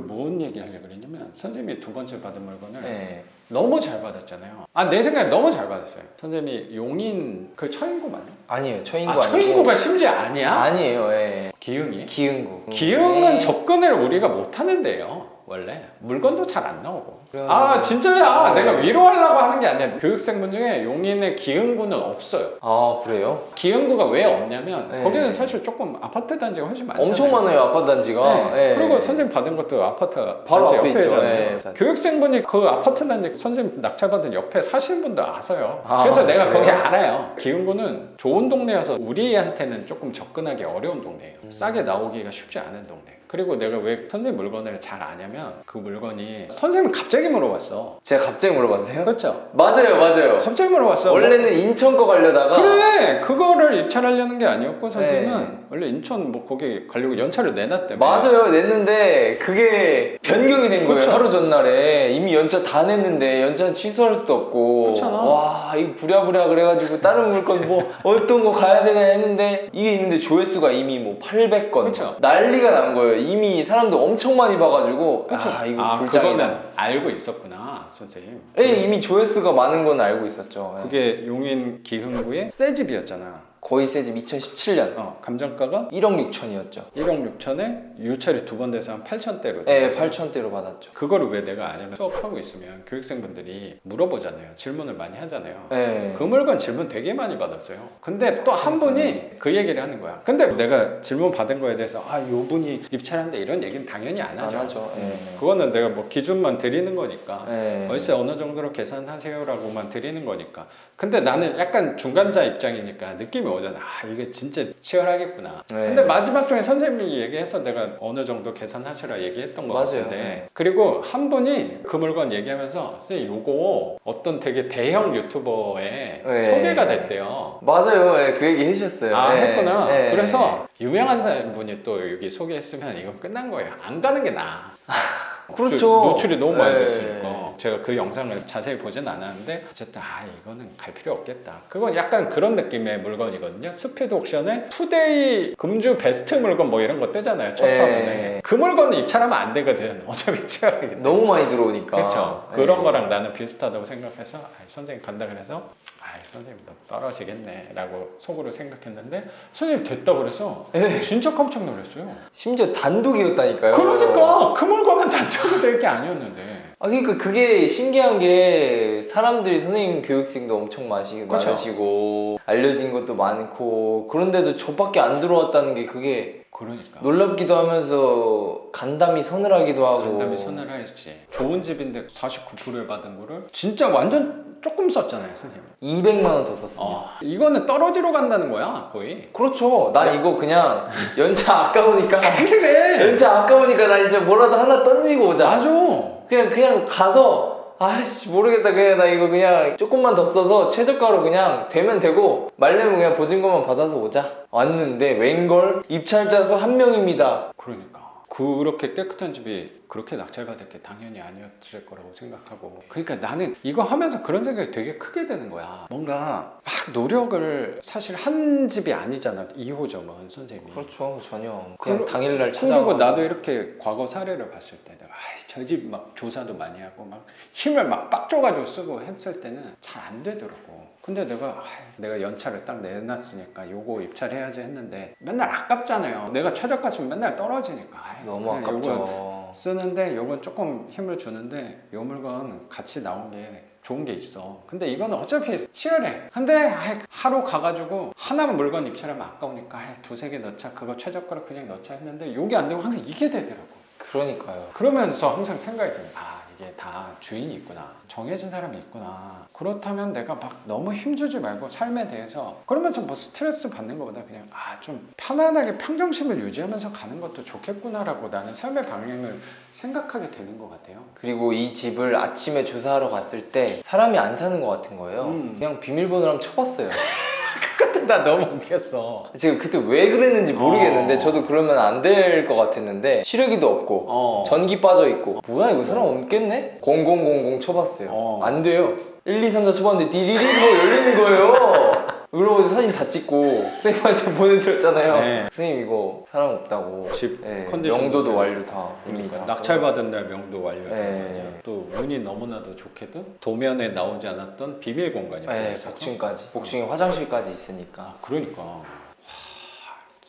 뭔 얘기 하려고 그랬냐면, 선생님이 2번째 받은 물건을 네. 너무 잘 받았잖아요. 아, 내 생각에 너무 잘 받았어요. 선생님이 용인 그 처인구 맞나? 아니에요. 처인구 아, 아니고. 처인구가 심지어 아니야? 아니에요. 예. 기흥이? 기흥구. 기흥은 예. 접근을 우리가 못 하는데요. 원래 물건도 잘 안 나오고. 그래가지고- 아, 진짜야. 네. 내가 위로하려고 하는 게 아니야. 교육생분 중에 용인의 기흥구는 없어요. 아 그래요? 기흥구가 왜 없냐면 네. 거기는 사실 조금 아파트 단지가 훨씬 많잖아요. 엄청 많아요. 아파트 단지가. 네. 예. 그리고 선생님 받은 것도 아파트 바로 단지 앞에 있죠. 옆에잖아요. 예. 교육생분이 그 아파트 단지 선생님 낙찰받은 옆에 사시는 분도 아세요. 아, 그래서 내가 그래요? 거기 알아요. 기흥구는 좋은 동네여서 우리한테는 조금 접근하기 어려운 동네예요. 싸게 나오기가 쉽지 않은 동네. 그리고 내가 왜 선생님 물건을 잘 아냐면 그 물건이 선생님이 갑자기 물어봤어. 제가 갑자기 물어봤어요? 그렇죠? 맞아요. 갑자기 물어봤어. 원래는 인천 거 가려다가 그래, 그거를 입찰하려는 게 아니었고 선생님은 네. 원래 인천 뭐 거기 가려고 연차를 내놨다며. 맞아요. 냈는데 그게 변경이 된 거예요. 그렇죠. 하루 전날에 이미 연차 다 냈는데 연차는 취소할 수도 없고 그렇잖아. 와 이거 부랴부랴 그래가지고 다른 물건 뭐 어떤 거 가야 되나 했는데 이게 있는데 조회수가 이미 뭐 800건 그렇죠. 난리가 난 거예요. 이미 사람도 엄청 많이 봐가지고 아 이거 불장이다. 그거는 알고 있었구나, 선생님. 예, 이미 조회수가 많은 건 알고 있었죠. 예. 그게 용인 기흥구의 새 집이었잖아. 거의 세집 2017년 감정가가 1억 6천이었죠. 1억 6천에 유찰이 두 번 돼서 한 8천대로. 네, 8천대로 받았죠. 그거를 왜 내가 아냐면 수업하고 있으면 교육생분들이 물어보잖아요. 질문을 많이 하잖아요. 네. 그 물건 질문 되게 많이 받았어요. 근데 또 한 분이 그 얘기를 하는 거야. 근데 내가 질문 받은 거에 대해서 아, 요 분이 입찰한다 이런 얘기는 당연히 안 하죠. 안 하죠. 예. 그거는 내가 뭐 기준만 드리는 거니까. 네. 월세 어느 정도로 계산하세요라고만 드리는 거니까. 근데 나는 약간 중간자 입장이니까 느낌이 오잖아. 아, 이게 진짜 치열하겠구나. 네. 근데 마지막 중에 선생님이 얘기해서 내가 어느 정도 계산하시라 얘기했던 것 맞아요. 같은데. 네. 그리고 한 분이 그 물건 얘기하면서 선생님 요거 어떤 되게 대형 유튜버에 네. 소개가 됐대요. 맞아요. 네, 그 얘기 해주셨어요. 아, 네. 했구나. 네. 그래서 유명한 분이 또 여기 소개했으면 이건 끝난 거예요. 안 가는 게 나아. 그렇죠. 노출이 너무 많이 네. 됐으니까. 제가 그 영상을 자세히 보진 않았는데 어쨌든 아, 이거는 갈 필요 없겠다. 그건 약간 그런 느낌의 물건이거든요. 스피드 옥션에 투데이 금주 베스트 물건 뭐 이런 거 뜨잖아요. 첫 네. 화면에. 그 물건은 입찰하면 안 되거든. 어차피 치열하기 때문에. 너무 많이 들어오니까. 그렇죠. 네. 그런 거랑 나는 비슷하다고 생각해서 아, 선생님 간다 그래서 아, 선생님 너 떨어지겠네 라고 속으로 생각했는데 선생님 됐다 그래서 네. 진짜 깜짝 놀랐어요. 심지어 단독이었다니까요. 그러니까 그 물건은 단적으로 될 게 아니었는데. 아, 그러니까 그게 신기한 게 사람들이 선생님 교육생도 엄청 그렇죠. 많으시고 알려진 것도 많고 그런데도 저밖에 안 들어왔다는 게 그게 그러니까 놀랍기도 하면서 간담이 서늘하기도 하고 간담이 서늘할지 좋은 집인데 49%에 받은 거를 진짜 완전 조금 썼잖아요 선생님. 200만 원 더 썼습니다. 이거는 떨어지러 간다는 거야 거의. 그렇죠. 난 이거 그냥 연차 아까우니까 그래. 연차 아까우니까 나 이제 뭐라도 하나 던지고 오자. 맞아. 그냥 가서 아씨 모르겠다 그냥 나 이거 그냥 조금만 더 써서 최저가로 그냥 되면 되고 말려면 그냥 보증금만 받아서 오자. 왔는데 웬걸 입찰자 수 1명입니다. 그러니까 그렇게 깨끗한 집이 그렇게 낙찰받을 게 당연히 아니었을 거라고 생각하고 그러니까 나는 이거 하면서 그런 생각이 되게 크게 드는 거야. 뭔가 막 노력을 사실 한 집이 아니잖아 2호점은 선생님이. 그렇죠 전혀 그냥 그리고- 당일날 그리고 찾아가. 나도 이렇게 과거 사례를 봤을 때 내가 저 집 막 조사도 많이 하고 막 힘을 막 빡줘가지고 쓰고 했을 때는 잘 안 되더라고. 근데 내가 연차를 딱 내놨으니까 요거 입찰해야지 했는데 맨날 아깝잖아요. 내가 최저가 쓰면 맨날 떨어지니까 너무 그냥 요거 아깝죠. 쓰는데 요건 조금 힘을 주는데 요 물건 같이 나온 게 좋은 게 있어. 근데 이거는 어차피 치열해. 근데 하루 가가지고 하나만 물건 입찰하면 아까우니까 두세 개 넣자. 그거 최저가로 그냥 넣자 했는데 요게 안 되고 항상 이게 되더라고. 그러니까요. 그러면서 항상 생각이 듭니다. 아, 이게 다 주인이 있구나. 정해진 사람이 있구나. 그렇다면 내가 막 너무 힘주지 말고 삶에 대해서 그러면서 뭐 스트레스 받는 것보다 그냥 좀 편안하게 평정심을 유지하면서 가는 것도 좋겠구나라고 나는 삶의 방향을 생각하게 되는 것 같아요. 그리고 이 집을 아침에 조사하러 갔을 때 사람이 안 사는 것 같은 거예요. 그냥 비밀번호랑 쳐봤어요. 그것도 나 너무 웃겼어. 제가 그때 왜 그랬는지 모르겠는데 어. 저도 그러면 안 될 것 같았는데 시래기도 없고 전기 빠져 있고 뭐야 이거 사람 없겠네? 0000 쳐봤어요. 안 돼요. 1, 2, 3, 4 쳐봤는데 디리리 뭐 열리는 거예요. 그러고 사진 다 찍고 선생님한테 보내드렸잖아요. 네. 선생님 이거 사람 없다고. 집 네, 컨디션도 명도도 되고. 완료 다 이미 다. 낙찰받은 날 명도 완료된 네. 거냐. 또 운이 너무나도 좋게도 도면에 나오지 않았던 비밀 공간이 네, 있어서. 복층까지. 복층에 화장실까지 있으니까. 그러니까 와,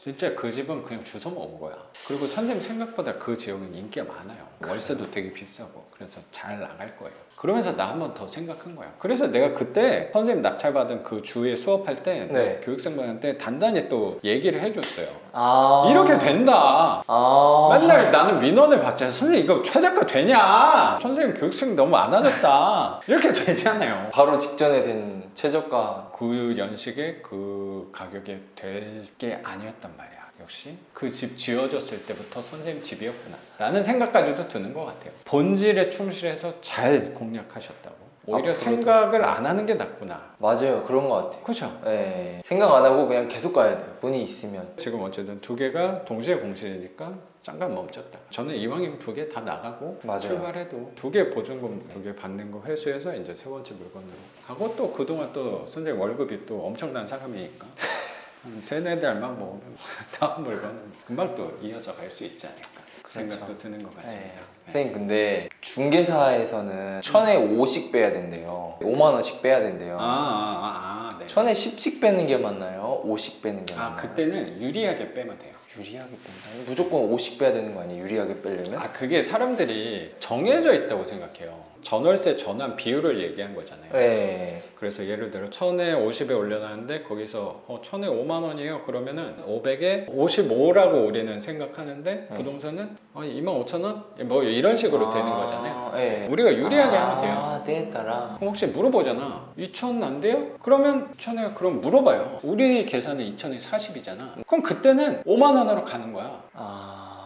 진짜 그 집은 그냥 주워 먹은 거야. 그리고 선생님 생각보다 그 지역은 인기가 많아요. 월세도 되게 비싸고 그래서 잘 나갈 거예요. 그러면서 나 한 번 더 생각한 거야. 그래서 내가 그때 선생님 낙찰받은 그 주에 수업할 때 네. 교육생분한테 단단히 또 얘기를 해줬어요. 아. 이렇게 된다. 아. 맨날 나는 민원을 받잖아. 선생님 이거 최저가 되냐? 선생님 교육생 너무 안 하셨다. 이렇게 되잖아요. 바로 직전에 된 최저가. 그 연식에 그 가격에 될 게 아니었단 말이야. 역시 그 집 지어졌을 때부터 선생님 집이었구나 라는 생각까지도 드는 것 같아요. 본질에 충실해서 잘 공략하셨다고. 오히려 앞으로도. 생각을 안 하는 게 낫구나. 맞아요. 그런 것 같아요. 그렇죠? 네. 생각 안 하고 그냥 계속 가야 돼요. 돈이 있으면. 지금 어쨌든 두 개가 동시에 공실이니까 잠깐 멈췄다. 저는 이왕이면 두 개 다 나가고 맞아요. 출발해도 두 개 보증금 두 개 받는 거 회수해서 이제 세 번째 물건으로 가고 또 그동안 또 선생님 월급이 또 엄청난 사람이니까 한 세네 달만 먹으면 다음 물건은 금방 또 이어서 갈 수 있지 않을까 그 생각도 그렇죠. 드는 것 같습니다. 네. 선생님 근데 중개사에서는 1000에 5씩 빼야 된대요. 5만 원씩 빼야 된대요. 네. 1000에 10씩 빼는 게 맞나요? 5씩 빼는 게 맞나요? 그때는 유리하게 빼면 돼요. 유리하게 뺀다. 무조건 5씩 빼야 되는 거 아니에요? 유리하게 빼려면? 그게 사람들이 정해져 있다고 생각해요. 전월세 전환 비율을 얘기한 거잖아요. 네. 그래서 예를 들어 1000에 50에 올려놨는데 거기서 1000에 5만 원이에요. 그러면은 500에 55라고 우리는 생각하는데 네. 부동산은 2만 5천 원? 뭐 이런 식으로 되는 거잖아요. 네. 우리가 유리하게 하면 돼요. 때에 따라. 그럼 혹시 물어보잖아. 2천 안 돼요? 그러면 2천에 그럼 물어봐요. 우리 계산은 2천에 40이잖아. 그럼 그때는 5만 원으로 가는 거야.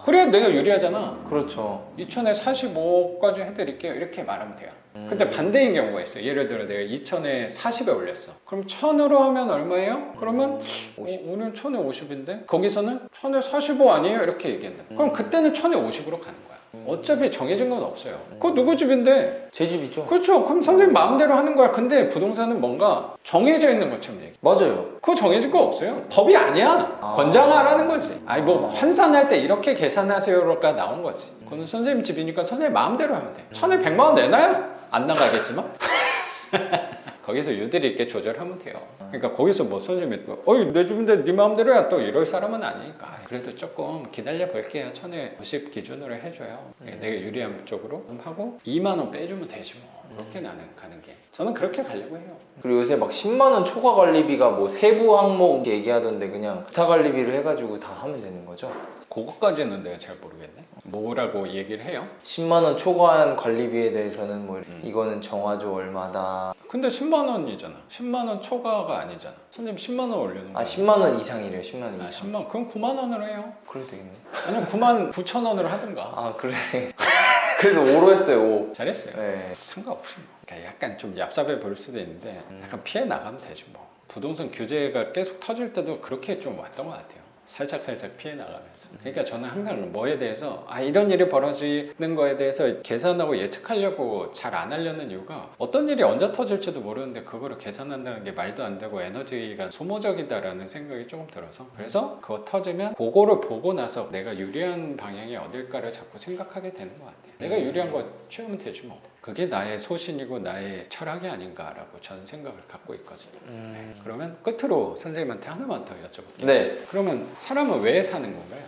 그래야 내가 유리하잖아. 그렇죠. 2천에 45까지 해드릴게요. 이렇게 말하면 돼요. 근데 반대인 경우가 있어요. 예를 들어 내가 2천에 40에 올렸어. 그럼 1000으로 하면 얼마예요? 그러면 50. 오늘 1000에 50인데 거기서는 1000에 45 아니에요? 이렇게 얘기한다. 그럼 그때는 1000에 50으로 가는 거야. 어차피 정해진 건 없어요. 그거 누구 집인데? 제 집이죠. 그렇죠. 그럼 선생님 마음대로 하는 거야. 근데 부동산은 뭔가 정해져 있는 것처럼 얘기해. 맞아요. 그거 정해진 거 없어요. 법이 아니야. 권장하라는 거지. 아니 뭐 환산할 때 이렇게 계산하세요가 나온 거지. 그거는 선생님 집이니까 선생님 마음대로 하면 돼. 1000에 100만 원 내놔요? 안 나가겠지만. 거기서 유들이 있게 조절하면 돼요. 그러니까 거기서 뭐 선생님이 어이 내 집인데 네 마음대로 야 또 이럴 사람은 아니니까 그래도 조금 기다려 볼게요. 1000에 50 기준으로 해줘요. 내가 유리한 쪽으로 하고 2만 원 빼주면 되지 뭐. 그렇게 나는 가는 게 저는 그렇게 가려고 해요. 그리고 요새 막 10만 원 초과 관리비가 뭐 세부 항목 얘기하던데 그냥 부타 관리비를 해가지고 다 하면 되는 거죠? 그거까지는 내가 잘 모르겠네. 뭐라고 얘기를 해요? 10만 원 초과한 관리비에 대해서는 뭐 이거는 정화조 얼마다. 근데 10만 원이잖아. 10만 원 초과가 아니잖아. 선생님 10만 원 올려놓은 거야. 10만 원 이상이래요. 10만 원 이상. 10만 그럼 9만 원으로 해요. 그래도 되겠네. 아니면 9만 9천 원으로 하든가. 그래. 그래서 5로 했어요. 5. 잘했어요. 네. 상관없이 뭐. 그러니까 약간 좀 얍삽해 보일 수도 있는데 약간 피해 나가면 되지 뭐. 부동산 규제가 계속 터질 때도 그렇게 좀 왔던 것 같아요. 살짝 피해 나가면서. 그러니까 저는 항상 뭐에 대해서 이런 일이 벌어지는 거에 대해서 계산하고 예측하려고 잘 안 하려는 이유가 어떤 일이 언제 터질지도 모르는데 그거를 계산한다는 게 말도 안 되고 에너지가 소모적이다라는 생각이 조금 들어서 그래서 그거 터지면 그거를 보고 나서 내가 유리한 방향이 어딜까를 자꾸 생각하게 되는 것 같아요. 내가 유리한 거 취하면 되지 뭐. 그게 나의 소신이고 나의 철학이 아닌가라고 저는 생각을 갖고 있거든요. 네. 그러면 끝으로 선생님한테 하나만 더 여쭤볼게요. 네. 그러면 사람은 왜 사는 건가요?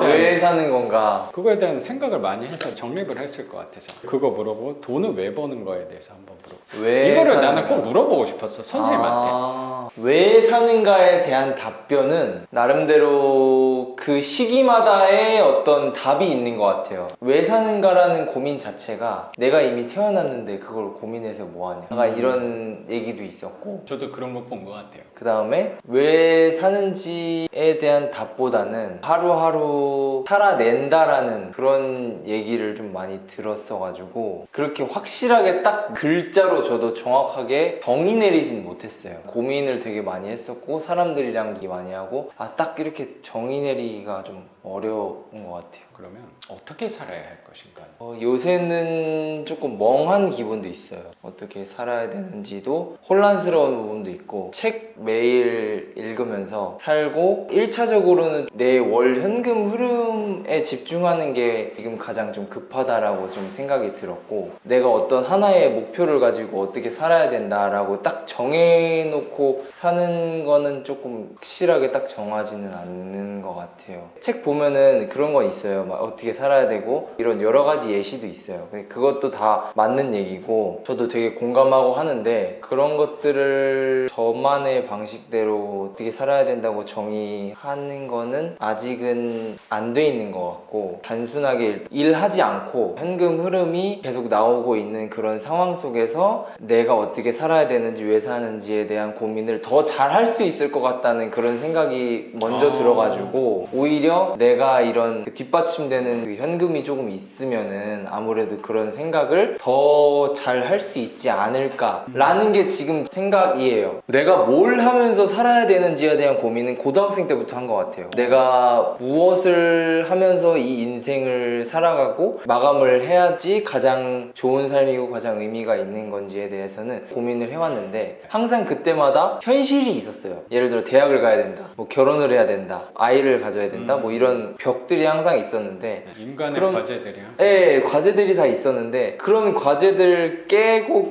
왜 사는 건가? 그거에 대한 생각을 많이 해서 정립을 했을 것 같아서 그거 물어보고 돈을 왜 버는 거에 대해서 한번 물어보고 왜 이거를 사는가? 나는 꼭 물어보고 싶었어 선생님한테. 왜 사는가에 대한 답변은 나름대로 그 시기마다의 어떤 답이 있는 것 같아요. 왜 사는가라는 고민 자체가 내가 이미 태어났는데 그걸 고민해서 뭐하냐 약간 이런 얘기도 있었고 저도 그런 거 본 것 같아요. 그 다음에 왜 사는지에 대한 답보다는 하루하루 살아낸다라는 그런 얘기를 좀 많이 들었어가지고 그렇게 확실하게 딱 글자로 저도 정확하게 정의 내리진 못했어요. 고민을 되게 많이 했었고 사람들이랑도 되게 많이 하고 딱 이렇게 정의 내리기가 좀 어려운 것 같아요. 그러면 어떻게 살아야 할 것인가? 요새는 조금 멍한 기분도 있어요. 어떻게 살아야 되는지도 혼란스러운 부분도 있고 있고 책 매일 읽으면서 살고 1차적으로는 내 월 현금 흐름에 집중하는 게 지금 가장 좀 급하다라고 좀 생각이 들었고 내가 어떤 하나의 목표를 가지고 어떻게 살아야 된다라고 딱 정해놓고 사는 거는 조금 확실하게 딱 정하지는 않는 것 같아요. 책 보면은 그런 거 있어요. 막 어떻게 살아야 되고 이런 여러 가지 예시도 있어요. 근데 그것도 다 맞는 얘기고 저도 되게 공감하고 하는데 그런 것들을 저만의 방식대로 어떻게 살아야 된다고 정의하는 거는 아직은 안 돼 있는 것 같고 단순하게 일하지 않고 현금 흐름이 계속 나오고 있는 그런 상황 속에서 내가 어떻게 살아야 되는지 왜 사는지에 대한 고민을 더 잘 할 수 있을 것 같다는 그런 생각이 먼저 들어가지고 오히려 내가 이런 그 뒷받침되는 그 현금이 조금 있으면은 아무래도 그런 생각을 더 잘 할 수 있지 않을까라는 게 지금 생각이에요. 내가 뭘 하면서 살아야 되는지에 대한 고민은 고등학생 때부터 한 것 같아요. 내가 무엇을 하면서 이 인생을 살아가고 마감을 해야지 가장 좋은 삶이고 가장 의미가 있는 건지에 대해서는 고민을 해왔는데 항상 그때마다 현실이 있었어요. 예를 들어 대학을 가야 된다, 뭐 결혼을 해야 된다, 아이를 가져야 된다, 뭐 이런 벽들이 항상 있었는데 인간의 그런- 과제들이 항상 네, 과제들이 다 있었는데 그런 과제들을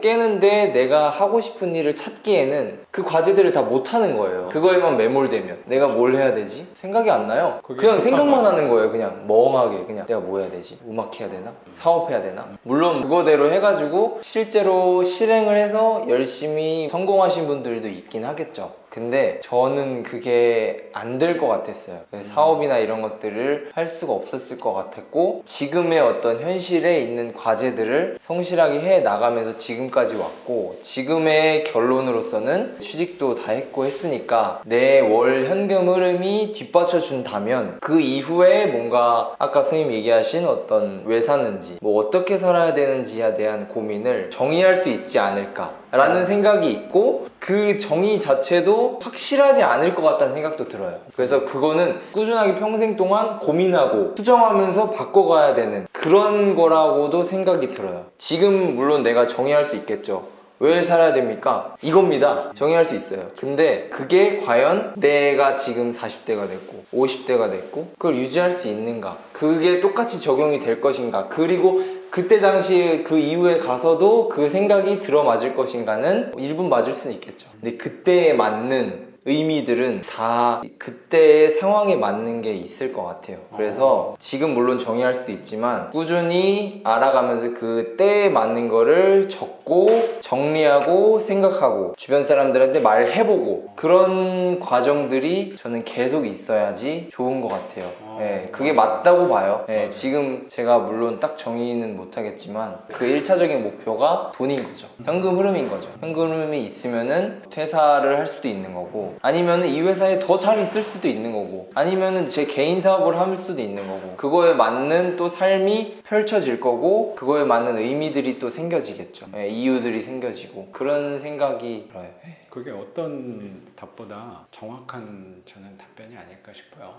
깨는데 내가 하고 싶은 일을 찾기에는 그 과제들을 다 못하는 거예요. 그거에만 매몰되면 내가 뭘 해야 되지? 생각이 안 나요. 그게 그냥 급한 생각만 거야. 하는 거예요. 그냥 멍하게 그냥 내가 뭐 해야 되지? 음악 해야 되나? 사업해야 되나? 물론 그거대로 해가지고 실제로 실행을 해서 열심히 성공하신 분들도 있긴 하겠죠. 근데 저는 그게 안 될 것 같았어요. 사업이나 이런 것들을 할 수가 없었을 것 같았고 지금의 어떤 현실에 있는 과제들을 성실하게 해 나가면서 지금까지 왔고 지금의 결론으로서는 취직도 다 했고 했으니까 내 월 현금 흐름이 뒷받쳐 준다면 그 이후에 뭔가 아까 선생님 얘기하신 어떤 왜 사는지 뭐 어떻게 살아야 되는지에 대한 고민을 정의할 수 있지 않을까 라는 생각이 있고 그 정의 자체도 확실하지 않을 것 같다는 생각도 들어요. 그래서 그거는 꾸준하게 평생 동안 고민하고 수정하면서 바꿔가야 되는 그런 거라고도 생각이 들어요. 지금 물론 내가 정의할 수 있겠죠. 왜 살아야 됩니까? 이겁니다. 정의할 수 있어요. 근데 그게 과연 내가 지금 40대가 됐고 50대가 됐고 그걸 유지할 수 있는가? 그게 똑같이 적용이 될 것인가? 그리고 그때 당시 그 이후에 가서도 그 생각이 들어맞을 것인가는 일부 맞을 수는 있겠죠. 근데 그때에 맞는 의미들은 다 그때의 상황에 맞는 게 있을 것 같아요. 그래서 지금 물론 정의할 수도 있지만 꾸준히 알아가면서 그 때에 맞는 거를 적고 정리하고 생각하고 주변 사람들한테 말해보고 그런 과정들이 저는 계속 있어야지 좋은 것 같아요. 네, 그게 맞다고 봐요. 네, 지금 제가 물론 딱 정의는 못하겠지만 그 1차적인 목표가 돈인 거죠. 현금 흐름인 거죠. 현금 흐름이 있으면은 퇴사를 할 수도 있는 거고 아니면은 이 회사에 더 잘 있을 수도 있는 거고 아니면은 제 개인 사업을 할 수도 있는 거고 그거에 맞는 또 삶이 펼쳐질 거고 그거에 맞는 의미들이 또 생겨지겠죠. 네, 이유들이 생겨지고 그런 생각이 들어요. 그게 어떤 답보다 정확한 저는 답변이 아닐까 싶어요.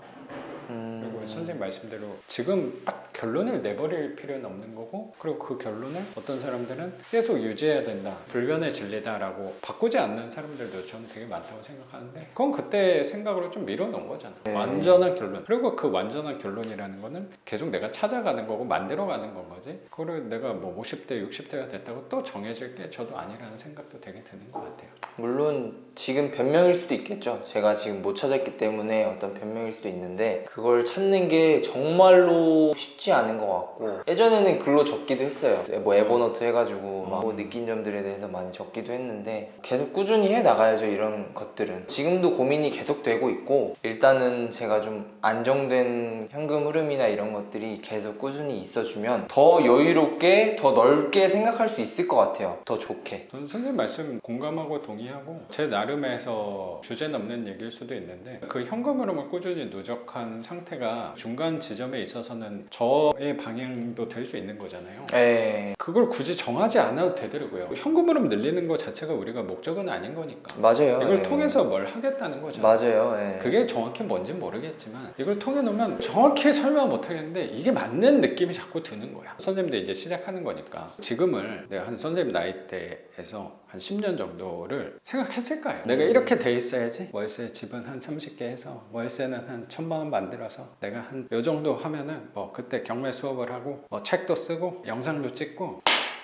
그리고 선생님 말씀대로 지금 딱 결론을 내버릴 필요는 없는 거고 그리고 그 결론을 어떤 사람들은 계속 유지해야 된다, 불변의 진리다라고 바꾸지 않는 사람들도 저는 되게 많다고 생각하는데 그건 그때 생각으로 좀 밀어놓은 거잖아. 완전한 결론. 그리고 그 완전한 결론이라는 거는 계속 내가 찾아가는 거고 만들어가는 건 거지. 그거를 내가 뭐 50대, 60대가 됐다고 또 정해질 게 저도 아니라는 생각도 되게 드는 것 같아요. 물론 지금 변명일 수도 있겠죠. 제가 지금 못 찾았기 때문에 어떤 변명일 수도 있는데 그걸 찾는 게 정말로 쉽지 않은 것 같고 예전에는 글로 적기도 했어요. 뭐 에버노트 해가지고 막 뭐 느낀 점들에 대해서 많이 적기도 했는데 계속 꾸준히 해 나가야죠. 이런 것들은 지금도 고민이 계속 되고 있고 일단은 제가 좀 안정된 현금 흐름이나 이런 것들이 계속 꾸준히 있어주면 더 여유롭게 더 넓게 생각할 수 있을 것 같아요. 더 좋게. 저는 선생님 말씀 공감하고 동의하고 제 나름에서 주제 넘는 얘기일 수도 있는데 그 현금 흐름을 꾸준히 누적한 상태가 중간 지점에 있어서는 저의 방향도 될 수 있는 거잖아요. 에 그걸 굳이 정하지 않아도 되더라고요. 현금 흐름 늘리는 것 자체가 우리가 목적은 아닌 거니까 맞아요. 이걸 예. 통해서 뭘 하겠다는 거잖아요. 맞아요. 예. 그게 정확히 뭔지 모르겠지만 이걸 통해 놓으면 정확히 설명 못 하겠는데 이게 맞는 느낌이 자꾸 드는 거야. 선생님도 이제 시작하는 거니까 지금을 내가 한 선생님 나이대에서 한 10년 정도를 생각했을 거 거예요. 내가 이렇게 돼 있어야지 월세 집은 한 30개 해서 월세는 한 1,000만 원 만들어서 내가 한 요 정도 하면은 뭐 그때 경매 수업을 하고 뭐 책도 쓰고 영상도 찍고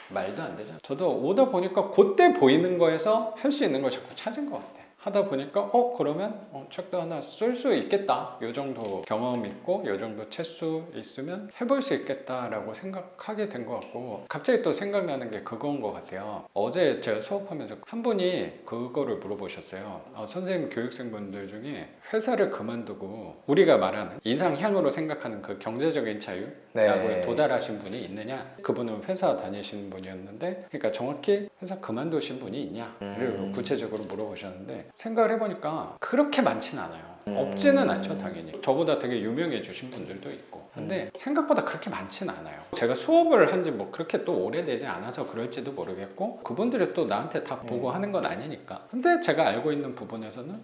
말도 안 되죠. 저도 오다 보니까 그때 보이는 거에서 할 수 있는 걸 자꾸 찾은 것 같아요. 하다 보니까 그러면 책도 하나 쓸 수 있겠다. 요 정도 경험 있고 요 정도 채수 있으면 해볼 수 있겠다라고 생각하게 된 것 같고, 갑자기 또 생각나는 게 그건 것 같아요. 어제 제가 수업하면서 한 분이 그거를 물어보셨어요. 선생님 교육생분들 중에 회사를 그만두고 우리가 말하는 이상향으로 생각하는 그 경제적인 자유라고 네. 도달하신 분이 있느냐. 그분은 회사 다니시는 분이었는데, 그러니까 정확히 회사 그만두신 분이 있냐 를 구체적으로 물어보셨는데, 생각을 해보니까 그렇게 많지는 않아요. 없지는 않죠, 당연히. 저보다 되게 유명해주신 분들도 있고. 근데 생각보다 그렇게 많지는 않아요. 제가 수업을 한 지 뭐 그렇게 또 오래되지 않아서 그럴지도 모르겠고, 그분들이 또 나한테 다 보고 하는 건 아니니까. 근데 제가 알고 있는 부분에서는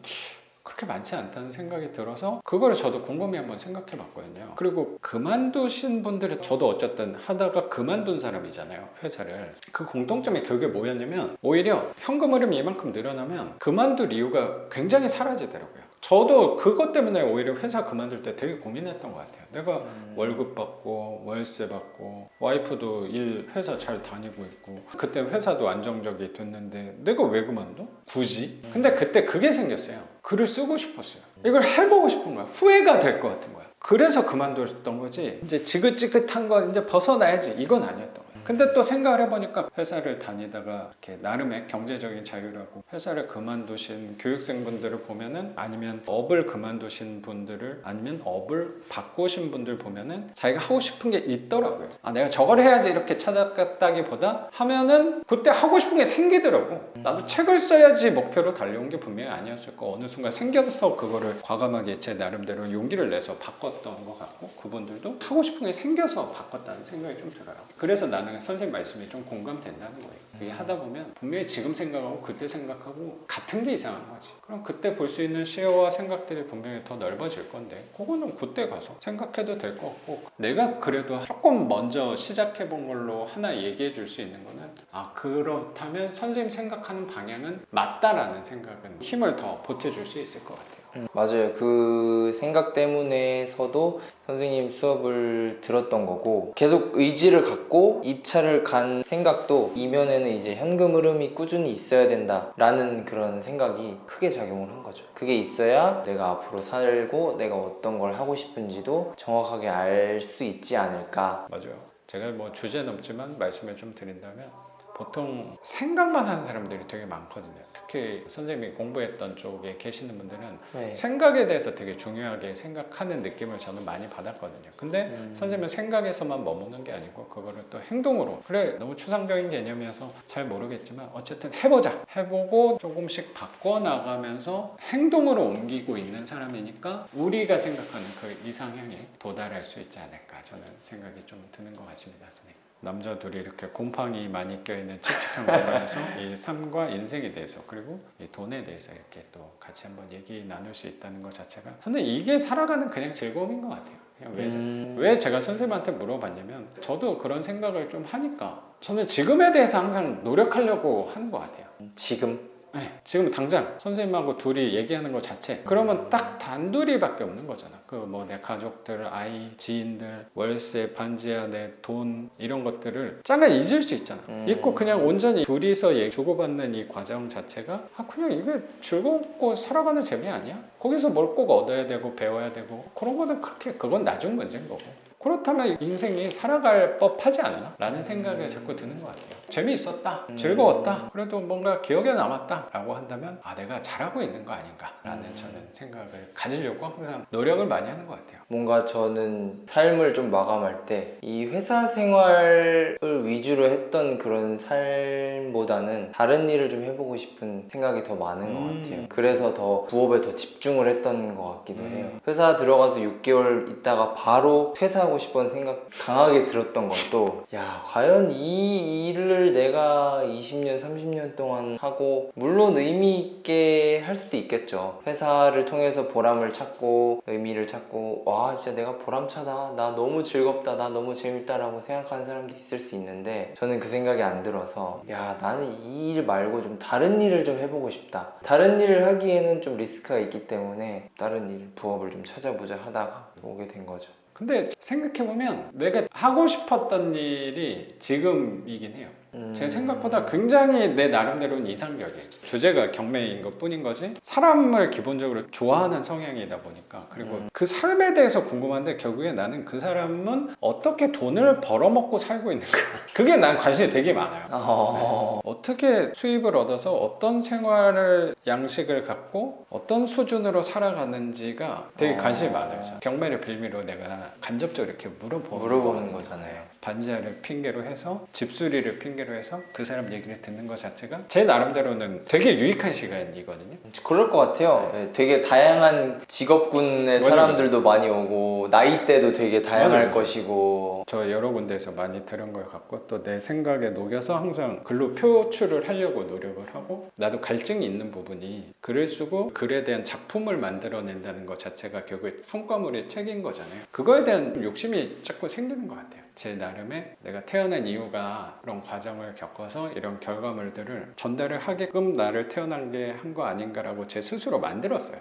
그렇게 많지 않다는 생각이 들어서 그거를 저도 곰곰이 한번 생각해 봤거든요. 그리고 그만두신 분들이, 저도 어쨌든 하다가 그만둔 사람이잖아요, 회사를. 그 공통점이 그게 뭐였냐면, 오히려 현금 흐름이 이만큼 늘어나면 그만둘 이유가 굉장히 사라지더라고요. 저도 그것 때문에 오히려 회사 그만둘 때 되게 고민했던 것 같아요. 내가 월급 받고 월세 받고 와이프도 회사 잘 다니고 있고, 그때 회사도 안정적이 됐는데 내가 왜 그만둬? 굳이? 근데 그때 그게 생겼어요. 글을 쓰고 싶었어요. 이걸 해보고 싶은 거야. 후회가 될 것 같은 거야. 그래서 그만뒀던 거지, 이제 지긋지긋한 거 이제 벗어나야지, 이건 아니었던 거야. 근데 또 생각을 해보니까 회사를 다니다가 이렇게 나름의 경제적인 자유라고 회사를 그만두신 교육생분들을 보면은, 아니면 업을 그만두신 분들을, 아니면 업을 바꾸신 분들 보면은 자기가 하고 싶은 게 있더라고요. 내가 저걸 해야지 이렇게 찾아갔다기보다 하면은 그때 하고 싶은 게 생기더라고. 나도 책을 써야지 목표로 달려온 게 분명히 아니었을 거, 어느 순간 생겨서 그거를 과감하게 제 나름대로 용기를 내서 바꿨던 것 같고, 그분들도 하고 싶은 게 생겨서 바꿨다는 생각이 좀 들어요. 그래서 나는 선생님 말씀이 좀 공감된다는 거예요. 이게 하다 보면 분명히 지금 생각하고 그때 생각하고 같은 게 이상한 거지. 그럼 그때 볼 수 있는 시야와 생각들이 분명히 더 넓어질 건데, 그거는 그때 가서 생각해도 될 것 같고, 내가 그래도 조금 먼저 시작해 본 걸로 하나 얘기해 줄 수 있는 거는, 그렇다면 선생님 생각하는 방향은 맞다라는 생각은 힘을 더 보태줄 수 있을 것 같아요. 맞아요. 그 생각 때문에서도 선생님 수업을 들었던 거고, 계속 의지를 갖고 입찰을 간 생각도 이면에는 이제 현금 흐름이 꾸준히 있어야 된다라는 그런 생각이 크게 작용을 한 거죠. 그게 있어야 내가 앞으로 살고 내가 어떤 걸 하고 싶은지도 정확하게 알 수 있지 않을까. 맞아요. 제가 뭐 주제 넘지만 말씀을 좀 드린다면, 보통 생각만 하는 사람들이 되게 많거든요. 특히 선생님이 공부했던 쪽에 계시는 분들은 네. 생각에 대해서 되게 중요하게 생각하는 느낌을 저는 많이 받았거든요. 근데 선생님은 생각에서만 머무는 게 아니고 그거를 또 행동으로, 그래 너무 추상적인 개념이어서 잘 모르겠지만 어쨌든 해보자, 해보고 조금씩 바꿔나가면서 행동으로 옮기고 있는 사람이니까 우리가 생각하는 그 이상향에 도달할 수 있지 않을까, 저는 생각이 좀 드는 것 같습니다, 선생님. 남자 둘이 이렇게 곰팡이 많이 껴있는 칙칙한 공간에서 이 삶과 인생에 대해서, 그리고 이 돈에 대해서 이렇게 또 같이 한번 얘기 나눌 수 있다는 것 자체가, 저는 이게 살아가는 그냥 즐거움인 것 같아요. 그냥 왜 제가 선생님한테 물어봤냐면, 저도 그런 생각을 좀 하니까 저는 지금에 대해서 항상 노력하려고 하는 것 같아요. 지금? 네, 지금 당장 선생님하고 둘이 얘기하는 것 자체, 그러면 딱 단둘이밖에 없는 거잖아. 그 뭐 내 가족들, 아이, 지인들, 월세, 반지하, 내 돈, 이런 것들을 잠깐 잊을 수 있잖아. 잊고 그냥 온전히 둘이서 주고받는 이 과정 자체가 그냥 이게 즐겁고 살아가는 재미 아니야? 거기서 뭘 꼭 얻어야 되고 배워야 되고 그런 거는 그건 나중 문제인 거고. 그렇다면 인생이 살아갈 법하지 않나? 라는 생각이 자꾸 드는 것 같아요. 재미있었다, 즐거웠다, 그래도 뭔가 기억에 남았다 라고 한다면 내가 잘하고 있는 거 아닌가 라는 저는 생각을 가지려고 항상 노력을 많이 하는 것 같아요. 뭔가 저는 삶을 좀 마감할 때 이 회사 생활을 위주로 했던 그런 삶보다는 다른 일을 좀 해보고 싶은 생각이 더 많은 것 같아요. 그래서 더 부업에 더 집중을 했던 것 같기도 해요. 회사 들어가서 6개월 있다가 바로 퇴사하고 퇴사하고 싶은 생각 강하게 들었던 것도, 야 과연 이 일을 내가 20년 30년 동안 하고, 물론 의미 있게 할 수도 있겠죠. 회사를 통해서 보람을 찾고 의미를 찾고, 와 진짜 내가 보람차다, 나 너무 즐겁다, 나 너무 재밌다 라고 생각하는 사람도 있을 수 있는데, 저는 그 생각이 안 들어서, 야 나는 이 일 말고 좀 다른 일을 좀 해보고 싶다. 다른 일을 하기에는 좀 리스크가 있기 때문에 다른 일, 부업을 좀 찾아보자 하다가 오게 된 거죠. 근데 생각해보면 내가 하고 싶었던 일이 지금이긴 해요. 제 생각보다 굉장히 내 나름대로는 이상적이에요. 주제가 경매인 것 뿐인 거지, 사람을 기본적으로 좋아하는 성향이다 보니까, 그리고 그 삶에 대해서 궁금한데 결국에 나는 그 사람은 어떻게 돈을 벌어먹고 살고 있는가, 그게 난 관심이 되게 많아요. 어떻게 수입을 얻어서 어떤 생활을 양식을 갖고 어떤 수준으로 살아가는지가 되게 관심이 많아요. 경매를 빌미로 내가 간접적으로 이렇게 물어보는 거잖아요. 반지하를 핑계로 해서, 집수리를 핑계로 해서 그 사람 얘기를 듣는 것 자체가 제 나름대로는 되게 유익한 시간이거든요. 그럴 것 같아요. 네, 되게 다양한 직업군의 맞아요. 사람들도 많이 오고, 나이대도 되게 다양할 맞아요. 것이고. 저 여러 군데에서 많이 들은 걸 갖고 또 내 생각에 녹여서 항상 글로 표출을 하려고 노력을 하고, 나도 갈증이 있는 부분이 글을 쓰고 글에 대한 작품을 만들어낸다는 것 자체가 결국에 성과물의 책인 거잖아요. 그거에 대한 욕심이 자꾸 생기는 것 같아요. 제 나름의 내가 태어난 이유가 그런 과정을 겪어서 이런 결과물들을 전달을 하게끔 나를 태어난 게 한 거 아닌가라고 제 스스로 만들었어요.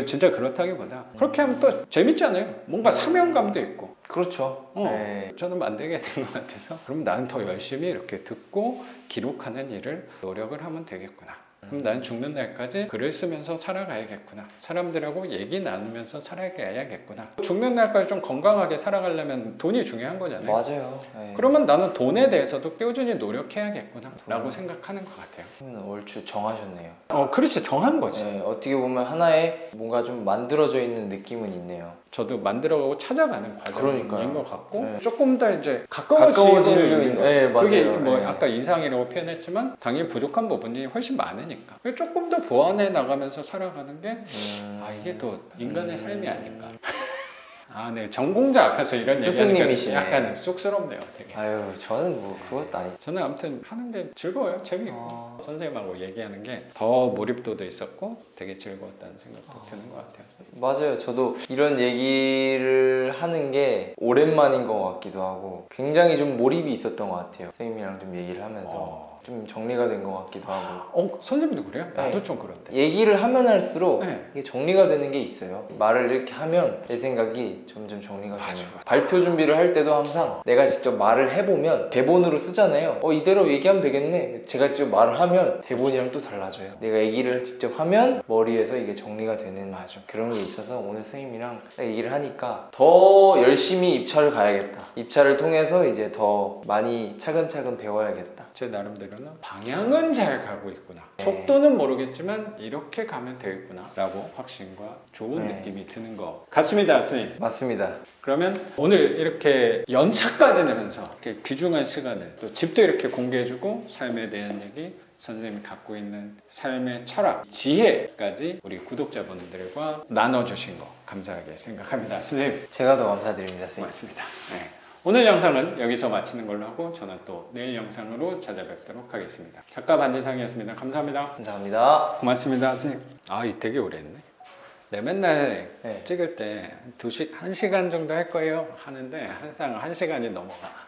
진짜 그렇다기보다 그렇게 하면 또 재밌잖아요. 뭔가 사명감도 있고. 그렇죠. 네. 저는 만들게 된 것 같아서, 그럼 나는 더 열심히 이렇게 듣고 기록하는 일을 노력을 하면 되겠구나. 그럼 나는 죽는 날까지 글을 쓰면서 살아가야겠구나. 사람들하고 얘기 나누면서 살아가야겠구나. 죽는 날까지 좀 건강하게 살아가려면 돈이 중요한 거잖아요. 맞아요. 네. 그러면 나는 돈에 대해서도 꾸준히 노력해야겠구나 라고 생각하는 것 같아요. 얼추 정하셨네요. 그렇지, 정한 거지. 네, 어떻게 보면 하나의 뭔가 좀 만들어져 있는 느낌은 있네요. 저도 만들어가고 찾아가는 과정인 그러니까요. 것 같고, 네. 조금 더 이제 가까워지고 가까워지고 있는 거죠. 네, 맞아요. 그게 네. 아까 이상이라고 표현했지만 당연히 부족한 부분이 훨씬 많으니까 조금 더 보완해 나가면서 살아가는 게 이게 또 인간의 삶이 아닌가. 네, 전공자 앞에서 이런 얘기하니까 스승님이시네. 약간 쑥스럽네요, 되게. 아유, 저는 뭐 그것도 아니죠. 저는 아무튼 하는 게 즐거워요, 재미있고. 선생님하고 얘기하는 게 더 몰입도도 있었고 되게 즐거웠다는 생각도 드는 것 같아요. 맞아요. 저도 이런 얘기를 하는 게 오랜만인 것 같기도 하고, 굉장히 좀 몰입이 있었던 것 같아요. 선생님이랑 좀 얘기를 하면서 좀 정리가 된 것 같기도 하고. 선생님도 그래요? 나도 네. 좀 그런데. 얘기를 하면 할수록 네. 이게 정리가 되는 게 있어요. 말을 이렇게 하면 내 생각이 점점 정리가 맞아, 되는. 맞아. 발표 준비를 할 때도 항상 내가 직접 말을 해보면 대본으로 쓰잖아요. 이대로 얘기하면 되겠네. 제가 직접 말을 하면 대본이랑 또 달라져요. 내가 얘기를 직접 하면 머리에서 이게 정리가 되는 그런 게 있어서, 오늘 선생님이랑 얘기를 하니까 더 열심히 입찰을 가야겠다. 입찰을 통해서 이제 더 많이 차근차근 배워야겠다. 제 나름대로는 방향은 잘 가고 있구나. 네. 속도는 모르겠지만 이렇게 가면 되겠구나 라고 확신과 좋은 네. 느낌이 드는 것 같습니다, 선생님. 맞습니다. 그러면 오늘 이렇게 연차까지 내면서 이렇게 귀중한 시간을, 또 집도 이렇게 공개해주고 삶에 대한 얘기, 선생님이 갖고 있는 삶의 철학, 지혜까지 우리 구독자분들과 나눠주신 거 감사하게 생각합니다. 선생님, 제가 더 감사드립니다, 선생님. 고맙습니다. 네. 오늘 영상은 여기서 마치는 걸로 하고 저는 또 내일 영상으로 찾아뵙도록 하겠습니다. 작가 반지상이었습니다. 감사합니다. 감사합니다. 고맙습니다, 선생님. 이 되게 오래 했네. 내 맨날 네. 찍을 때 1시간 정도 할 거예요 하는데 항상 1시간이 넘어가.